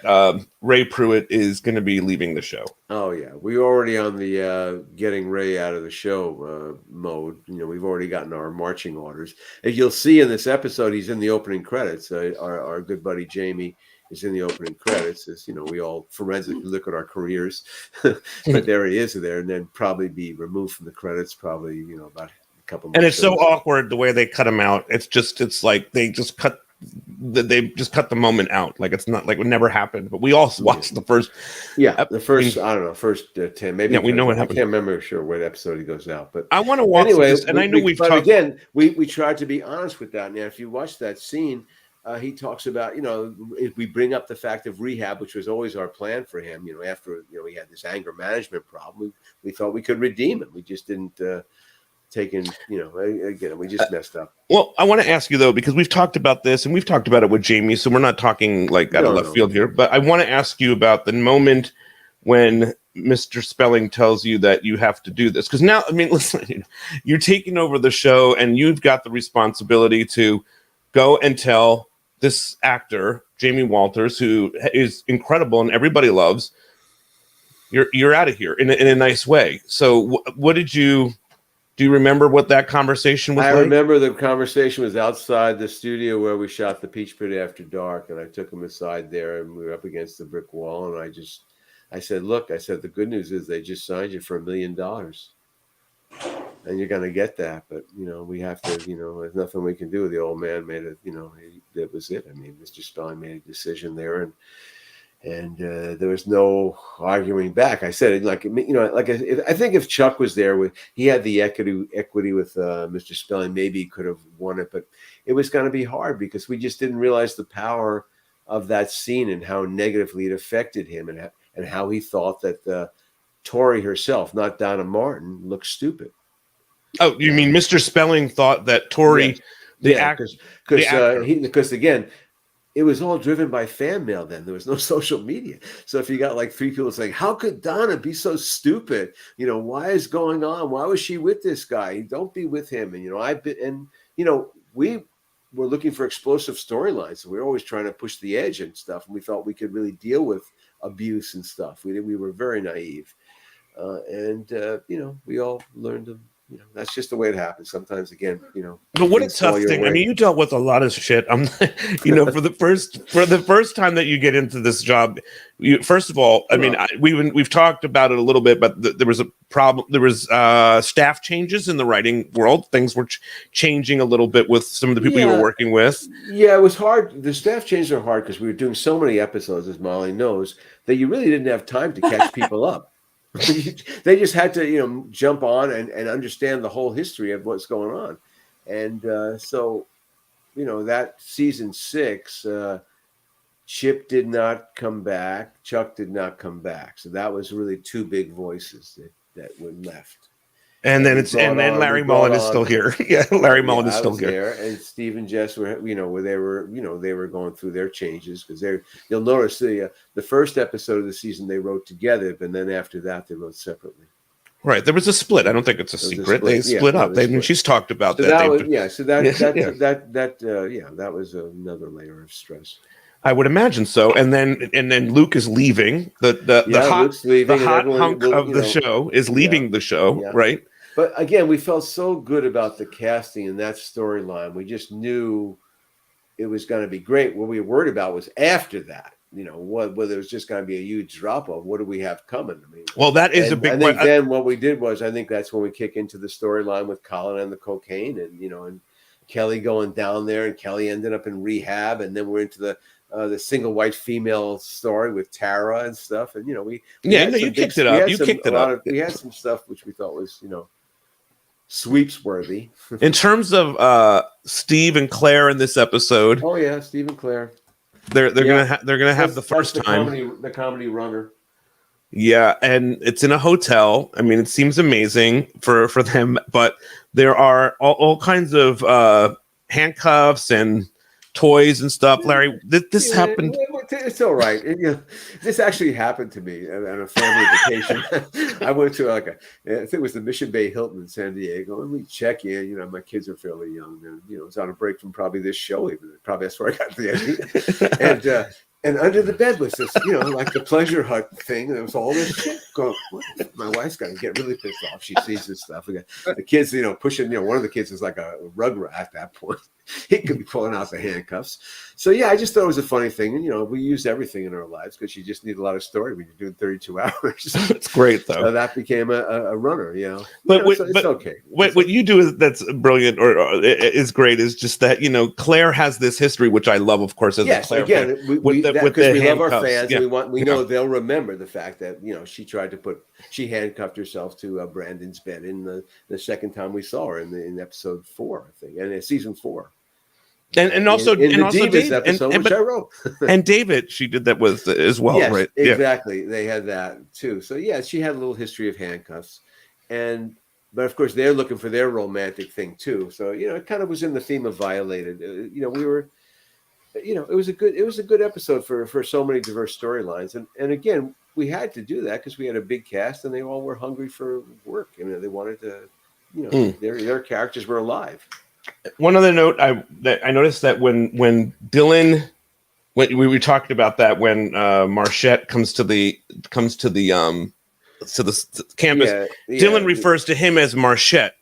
Ray Pruitt is going to be leaving the show. Oh yeah, we're already on the getting Ray out of the show mode. We've already gotten our marching orders. As you'll see in this episode, he's in the opening credits. Our good buddy Jamie is in the opening credits. As we all forensically look at our careers, but there he is there, and then probably be removed from the credits. Probably about. And it's so awkward the way they cut him out. It's like they just cut the moment out. Like it's not like it never happened. But we all watched the first. Yeah, the first. I don't know, first 10, maybe. Yeah, we know what happened. I can't remember what episode he goes out. But I want to watch this, and I know we've talked. Again, we tried to be honest with that. Now, if you watch that scene, he talks about if we bring up the fact of rehab, which was always our plan for him. After he had this anger management problem, we thought we could redeem him. We just didn't. Again, we just messed up. Well, I want to ask you though, because we've talked about this and we've talked about it with Jamie, so we're not talking like out of left field here. But I want to ask you about the moment when Mr. Spelling tells you that you have to do this, because now, listen, you're taking over the show and you've got the responsibility to go and tell this actor, Jamie Walters, who is incredible and everybody loves. You're out of here in a nice way. So, what did you? Do you remember what that conversation was like? I remember the conversation was outside the studio where we shot the Peach Pit After Dark, and I took him aside there, and we were up against the brick wall, and I said, look, the good news is they just signed you for $1 million, and you're going to get that, but, we have to, there's nothing we can do. The old man made it, that was it. Mr. Spelling made a decision there, and there was no arguing back. I said, I think if Chuck was there, he had the equity with Mr. Spelling, maybe he could have won it, but it was going to be hard because we just didn't realize the power of that scene and how negatively it affected him, and how he thought that Tori herself, not Donna Martin, looked stupid. Oh, you mean Mr. Spelling thought that Tori, the actor, because again. It was all driven by fan mail then. There was no social media. So if you got like 3 people saying, how could Donna be so stupid? Why is going on? Why was she with this guy? Don't be with him. And, we were looking for explosive storylines. So we were always trying to push the edge and stuff. And we thought we could really deal with abuse and stuff. We were very naive. We all learned that's just the way it happens. Sometimes, again, But what a things fall tough your thing. way. I mean, you dealt with a lot of shit. I'm, for the first time that you get into this job, first of all, I mean, we've talked about it a little bit, but there was a problem. There was staff changes in the writing world. Things were changing a little bit with some of the people you were working with. Yeah, it was hard. The staff changes are hard because we were doing so many episodes, as Molly knows, that you really didn't have time to catch people up. They just had to, jump on and understand the whole history of what's going on. And so, that season 6, Chip did not come back. Chuck did not come back. So that was really 2 big voices that were left. And then Larry Mullen is still here. Yeah, Larry Mullen is still here. And Steve and Jess were, where they were going through their changes because you'll notice the first episode of the season they wrote together, but then after that they wrote separately. Right, there was a split. I don't think it's a secret. They split up. She's talked about that. That was another layer of stress. I would imagine so. And then Luke is leaving. The hot hunk of the show is leaving the show, right? But again, we felt so good about the casting and that storyline. We just knew it was going to be great. What we were worried about was after that. Whether it was just going to be a huge drop off. What do we have coming? I mean, well, that is a big. I think then what we did was, I think that's when we kick into the storyline with Colin and the cocaine, and Kelly going down there, and Kelly ended up in rehab, and then we're into the single white female story with Tara and stuff, and you kicked it up. You kicked it up. We had some stuff which we thought was sweeps worthy. In terms of Steve and Claire in this episode, oh yeah, Steve and Claire. They're gonna have the first time the comedy runner. Yeah, and it's in a hotel. I mean, it seems amazing for them, but there are all kinds of handcuffs and toys and stuff. Larry, this happened. It's all right. This actually happened to me on a family vacation. I went to I think it was the Mission Bay Hilton in San Diego. Let me check in. My kids are fairly young, and it was on a break from probably this show. Even probably that's where I got the idea. And under the bed was this, like the pleasure hut thing. There was all this shit going. My wife's going to get really pissed off. She sees this stuff. We got the kids, pushing. One of the kids is like a rug rat at that point. He could be pulling out the handcuffs. So yeah, I just thought it was a funny thing. And we used everything in our lives because you just need a lot of story when you're doing 32 hours. It's great though. So that became a runner. But it's okay. What you do that's brilliant or is great is just that Claire has this history, which I love, of course, as a Claire fan. Because we love our fans. Yeah. We know they'll remember the fact that she handcuffed herself to Brandon's bed in the second time we saw her in episode 4, I think, and in season 4. And also Divas episode, which I wrote. And David, she did that with as well, yes, right? Exactly. They had that too. So yeah, she had a little history of handcuffs, but of course they're looking for their romantic thing too. So it kind of was in the theme of Violated. We were, it was a good episode for so many diverse storylines, and again we had to do that because we had a big cast and they all were hungry for work. They wanted to, their characters were alive. One other note, I noticed that when Dylan, when we talked about that when Marchette comes to the campus, Dylan refers to him as Marchette,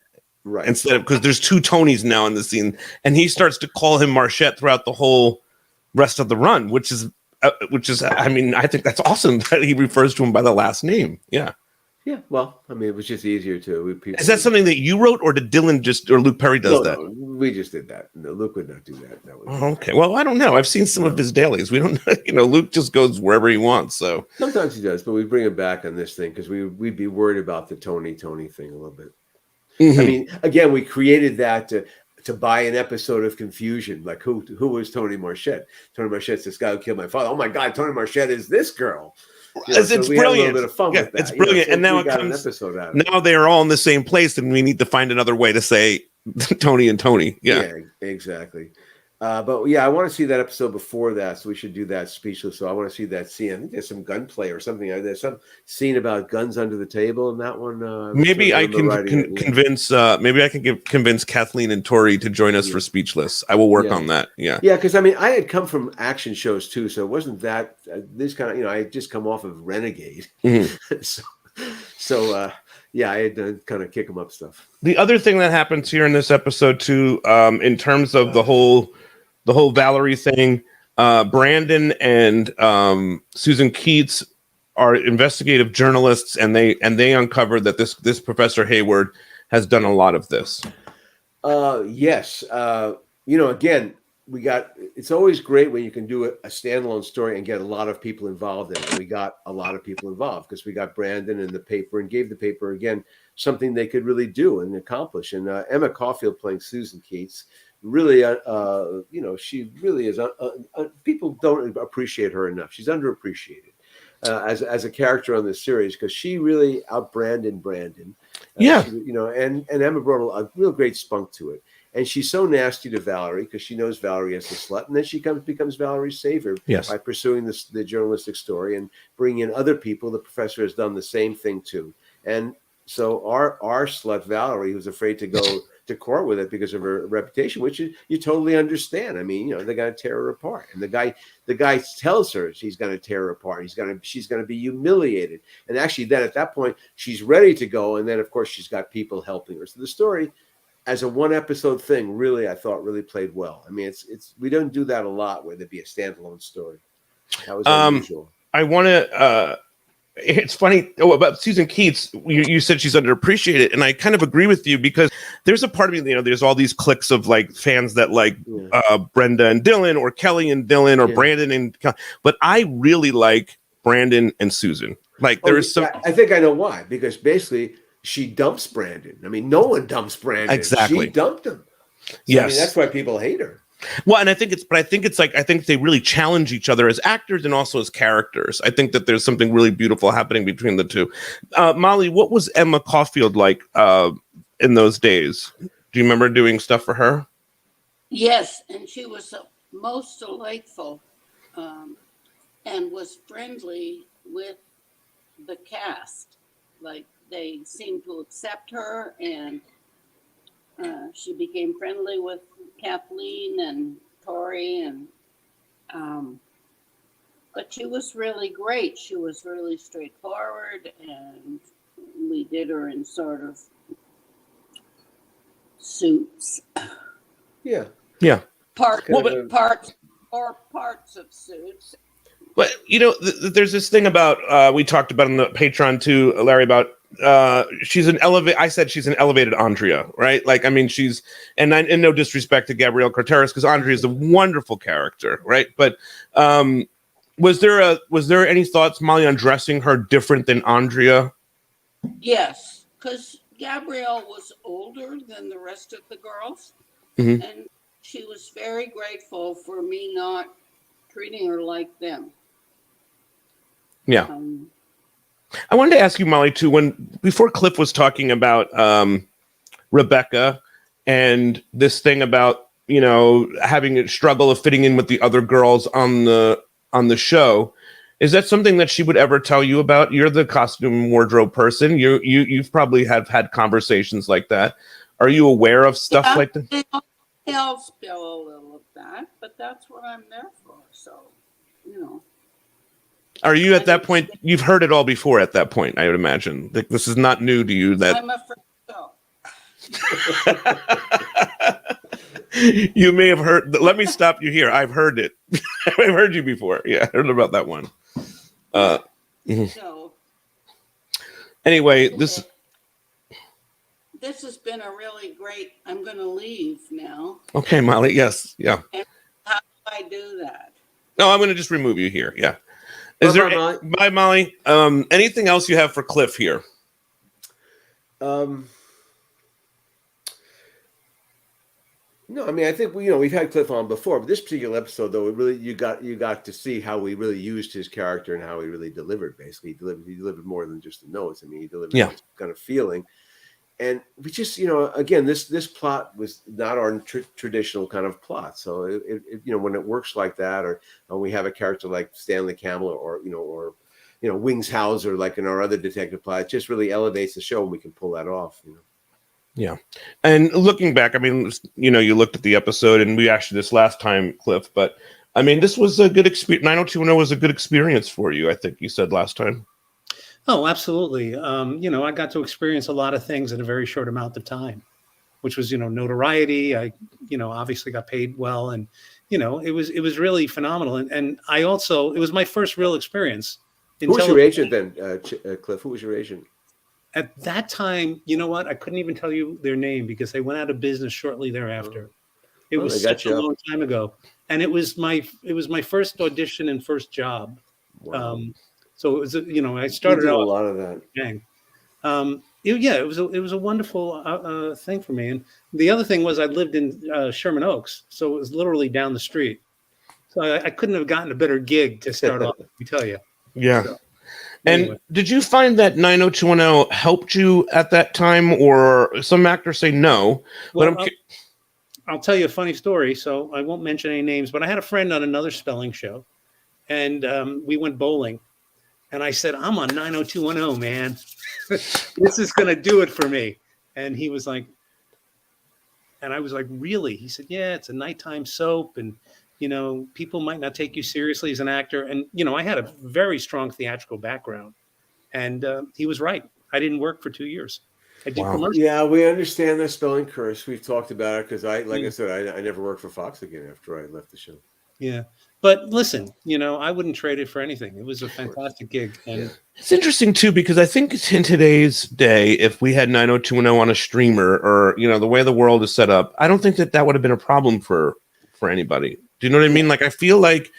right? Instead of, because there's 2 Tonys now in the scene, and he starts to call him Marchette throughout the whole rest of the run, which is I mean, I think that's awesome that he refers to him by the last name. Yeah. Yeah, well, I mean, it was just easier to. Is that something that you wrote, or did Dylan or Luke Perry does that? No, we just did that. No, Luke would not do that. Okay. Well, I don't know. I've seen some of his dailies. We don't know. Luke just goes wherever he wants. So sometimes he does, but we bring him back on this thing because we'd be worried about the Tony thing a little bit. Mm-hmm. I mean, again, we created that to buy an episode of confusion. Like who was Tony Marchette? Tony Marchette's this guy who killed my father. Oh my God, Tony Marchette is this girl. It's brilliant. We had a little bit of fun with that. It's brilliant, so and now it comes. Now they are all in the same place, and we need to find another way to say Tony and Tony. Yeah, exactly. But yeah, I want to see that episode before that, so we should do that Speechless. So I want to see that scene. I think there's some gunplay or something. There's some scene about guns under the table in that one. Maybe I can convince. Maybe I can convince Kathleen and Tori to join us for Speechless. I will work on that. Yeah, because I mean, I had come from action shows too, so it wasn't that this kind of. I had just come off of Renegade, mm-hmm. so yeah, I had to kind of kick him up stuff. The other thing that happens here in this episode too, in terms of the whole Valerie thing, Brandon and Susan Keats are investigative journalists, and they uncovered that this Professor Hayward has done a lot of this. Yes. Again, it's always great when you can do a standalone story and get a lot of people involved in it. We got a lot of people involved because we got Brandon and the paper and gave the paper, again, something they could really do and accomplish. And Emma Caulfield playing Susan Keats, really, she really is, people don't appreciate her enough. She's underappreciated as a character on this series because she really out-Brandon Brandon. And Emma brought a real great spunk to it. And she's so nasty to Valerie because she knows Valerie as the slut. And then she becomes Valerie's savior by pursuing the journalistic story and bringing in other people. The professor has done the same thing too. And so our slut Valerie, who's afraid to go to court with it because of her reputation, which you totally understand. I mean, they're going to tear her apart. And the guy tells her she's going to tear her apart. She's going to be humiliated. And actually then at that point, she's ready to go. And then of course she's got people helping her. So the story, as a one episode thing, really, I thought really played well. I mean, we don't do that a lot where there'd be a standalone story. That was unusual. I want to, it's funny about Susan Keats. You said she's underappreciated, and I kind of agree with you because there's a part of me, there's all these cliques of like fans that like Brenda and Dylan, or Kelly and Dylan, or Brandon and Kelly. But I really like Brandon and Susan. Like there's some. I think I know why. Because basically, she dumps Brandon. I mean, no one dumps Brandon. Exactly. She dumped him. So, yes. I mean, that's why people hate her. Well, and I think they really challenge each other as actors and also as characters. I think that there's something really beautiful happening between the two. Molly, what was Emma Caulfield like in those days? Do you remember doing stuff for her? Yes, and she was most delightful and was friendly with the cast. Like, they seemed to accept her, and she became friendly with Kathleen and Tori, and but she was really great. She was really straightforward, and we did her in sort of suits. Yeah. Parts of suits. But there's this thing about we talked about on the Patreon too, Larry, about she's an I said she's an elevated Andrea, right? Like, I mean, and no disrespect to Gabrielle Carteris, because Andrea is a wonderful character, right? But was there any thoughts, Molly, on dressing her different than Andrea? Yes, because Gabrielle was older than the rest of the girls, mm-hmm. and she was very grateful for me not treating her like them. Yeah. I wanted to ask you, Molly, too, before Cliff was talking about Rebecca and this thing about, having a struggle of fitting in with the other girls on the show, is that something that she would ever tell you about? You're the costume wardrobe person. You've probably had conversations like that. Are you aware of stuff like that? I'll spill a little of that, but that's what I'm there for. So, Are you at that point? You've heard it all before at that point, I would imagine. Like, this is not new to you. I'm afraid so. You may have heard. Let me stop you here. I've heard it. I've heard you before. Yeah, I heard about that one. So, anyway, this has been a really great. I'm going to leave now. Okay, Molly. Yes. Yeah. And how do I do that? No, I'm going to just remove you here. Yeah. Bye, Molly. Anything else you have for Cliff here? No, I mean, I think we've had Cliff on before, but this particular episode, though, you got to see how we really used his character and how he really delivered. Basically, he delivered more than just the notes. I mean, he delivered this kind of feeling, and we just, again, this plot was not our traditional kind of plot. So it when it works like that, or when we have a character like Stanley Campbell, or Wings Hauser, like in our other detective plot, it just really elevates the show, and we can pull that off. Yeah. And looking back, I mean, you looked at the episode, and we asked you this last time, Cliff, but I mean, this was a good experience. 90210 was a good experience for you, I think you said last time. Oh, absolutely. I got to experience a lot of things in a very short amount of time, which was, notoriety. I, obviously got paid well, and, it was really phenomenal. And I also, it was my first real experience in Who was your television. agent then, Cliff? Who was your agent? At that time, you know what? I couldn't even tell you their name because they went out of business shortly thereafter. It was such a long time ago, and it was my first audition and first job. Wow. So it was, I started did out a lot of that. Dang. It was a wonderful thing for me. And the other thing was I lived in Sherman Oaks, so it was literally down the street. So I couldn't have gotten a better gig to start off. Let me tell you. Yeah. So, and anyway. Did you find that 90210 helped you at that time, or some actors say no? Well, but I'll tell you a funny story. So I won't mention any names, but I had a friend on another spelling show, and we went bowling. And I said, I'm on 90210, man. This is going to do it for me. And he was like, and I was like, really? He said, yeah, it's a nighttime soap. And, people might not take you seriously as an actor. And, I had a very strong theatrical background. And he was right. I didn't work for 2 years. I did commercials. Yeah, we understand the spelling curse. We've talked about it because I said, I never worked for Fox again after I left the show. Yeah. But listen, I wouldn't trade it for anything. It was a fantastic gig. And it's interesting, too, because I think in today's day, if we had 90210 on a streamer or, the way the world is set up, I don't think that would have been a problem for anybody. Do you know what I mean? Like, I feel like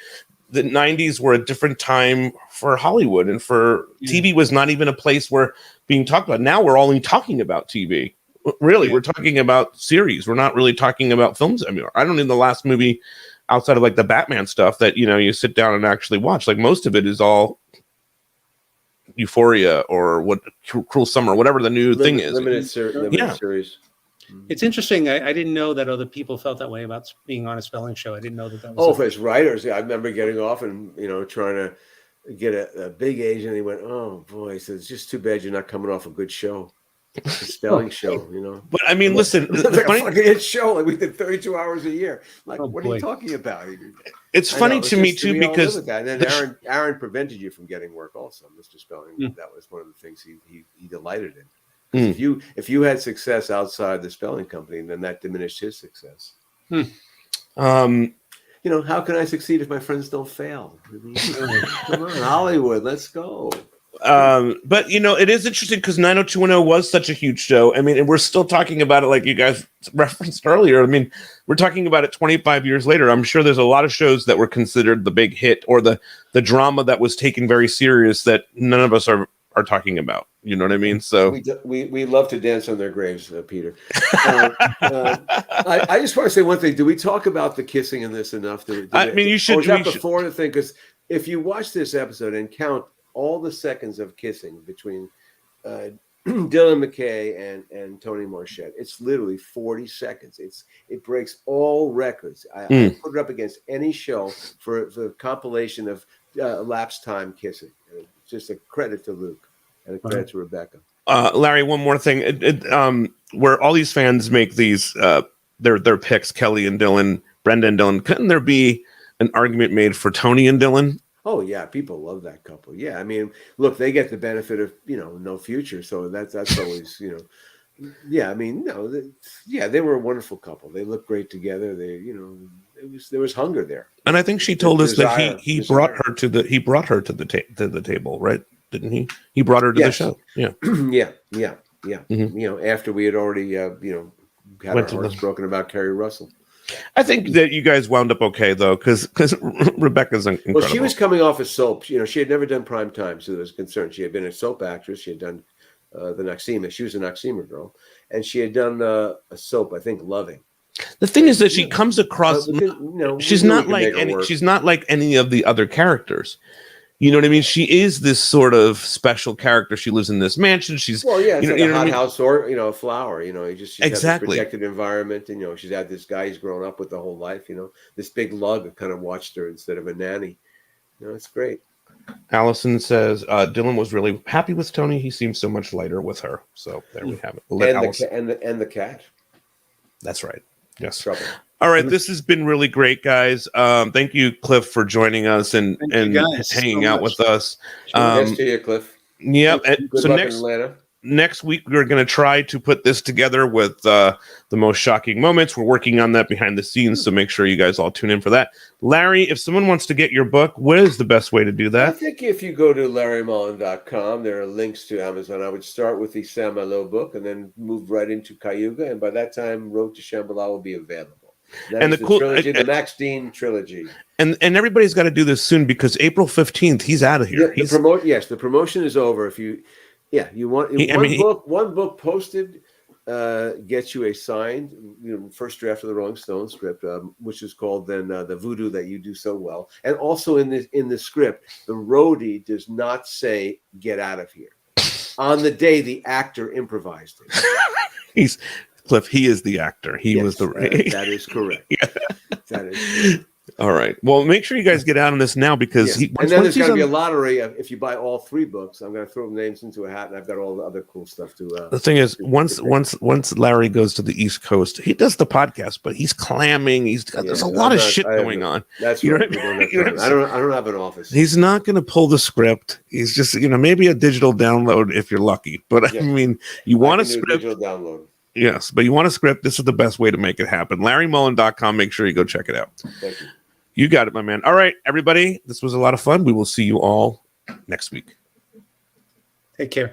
the 90s were a different time for Hollywood, and for TV was not even a place where being talked about. Now we're only talking about TV. Really, we're talking about series. We're not really talking about films anymore. I don't know the last movie outside of like the Batman stuff that, you sit down and actually watch. Like most of it is all Euphoria or Cruel Summer, whatever the new thing is. Limited series. It's interesting. I didn't know that other people felt that way about being on a spelling show. I didn't know that was. Oh, for his writers. Yeah, I remember getting off and, trying to get a big agent. And he went, oh, boy. He said, it's just too bad you're not coming off a good show. A spelling show, But I mean, listen, it's like a fucking hit show. Like we did 32 hours a year. Like, what are you talking about? It's funny to me too because and then Aaron prevented you from getting work. Also, Mr. Spelling, that was one of the things he delighted in. If you had success outside the spelling company, then that diminished his success. How can I succeed if my friends don't fail? Come on, Hollywood, let's go. But it is interesting because 90210 was such a huge show. I mean, and we're still talking about it like you guys referenced earlier. I mean, we're talking about it 25 years later. I'm sure there's a lot of shows that were considered the big hit or the drama that was taken very serious that none of us are talking about. You know what I mean? So we love to dance on their graves, Peter. I just want to say one thing. Do we talk about the kissing in this enough? I mean, you should. Or is that before the thing? Because if you watch this episode and count all the seconds of kissing between Dylan McKay and Tony Marchette, it's literally 40 seconds. It breaks all records. I put it up against any show for the compilation of elapsed time kissing. It's just a credit to Luke and a credit to Rebecca. Larry, one more thing. Where all these fans make these their picks, Kelly and Dylan, Brenda and Dylan, couldn't there be an argument made for Tony and Dylan? Oh yeah, people love that couple. Yeah, I mean, look, they get the benefit of no future, so that's always Yeah, I mean, they were a wonderful couple. They looked great together. They there was hunger there. And I think she told us that he brought her to the table, right? Didn't he? He brought her to the show. Yeah. yeah. Mm-hmm. After we had already had our hearts broken about Kerry Russell. I think that you guys wound up okay though, because Rebecca's incredible. Well, she was coming off a soap. She had never done prime time, so there was concern. She had been a soap actress. She had done the Noxema. She was a Noxema girl, and she had done a soap, I think, Loving. The thing is that she comes across. She's not like any of the other characters. You know what I mean? She is this sort of special character. She lives in this mansion. She's it's like a hothouse or a flower. She's exactly got this protected environment, and she's had this guy he's grown up with the whole life. This big lug kind of watched her instead of a nanny. It's great. Allison says Dylan was really happy with Tony. He seems so much lighter with her. So there we have it. And the cat. That's right. Yes. All right, this has been really great, guys. Thank you, Cliff, for joining us and hanging out with us. Yes to you, Cliff. Yep. Good So luck in Atlanta. Next week, we're going to try to put this together with the most shocking moments. We're working on that behind the scenes, so make sure you guys all tune in for that. Larry, if someone wants to get your book, what is the best way to do that? I think if you go to larrymullen.com, there are links to Amazon. I would start with the Sam Malo book and then move right into Cayuga. And by that time, Road to Shambhala will be available. And the trilogy, the Max Dean trilogy. And everybody's got to do this soon because April 15th, he's out of here. The promotion is over. If you one book posted gets you a signed, first draft of the Rolling Stone script, which is called then the Voodoo that you do so well. And also in the script, the roadie does not say "get out of here." On the day, the actor improvised it. Cliff. He is the actor. He was the. That is correct. Yeah. That is correct. All right. Well, make sure you guys get out on this now because and then there's going to be a lottery. If you buy all 3 books, I'm going to throw names into a hat, and I've got all the other cool stuff to. The thing is, once Larry goes to the East Coast, he does the podcast, but he's clamming. There's a lot of shit going on. That's right. I don't have an office. He's not going to pull the script. He's just maybe a digital download if you're lucky. But I mean, you want a script. Digital download. Yes, but you want a script. This is the best way to make it happen. LarryMullen.com. Make sure you go check it out. Thank you. You got it, my man. All right, everybody. This was a lot of fun. We will see you all next week. Take care.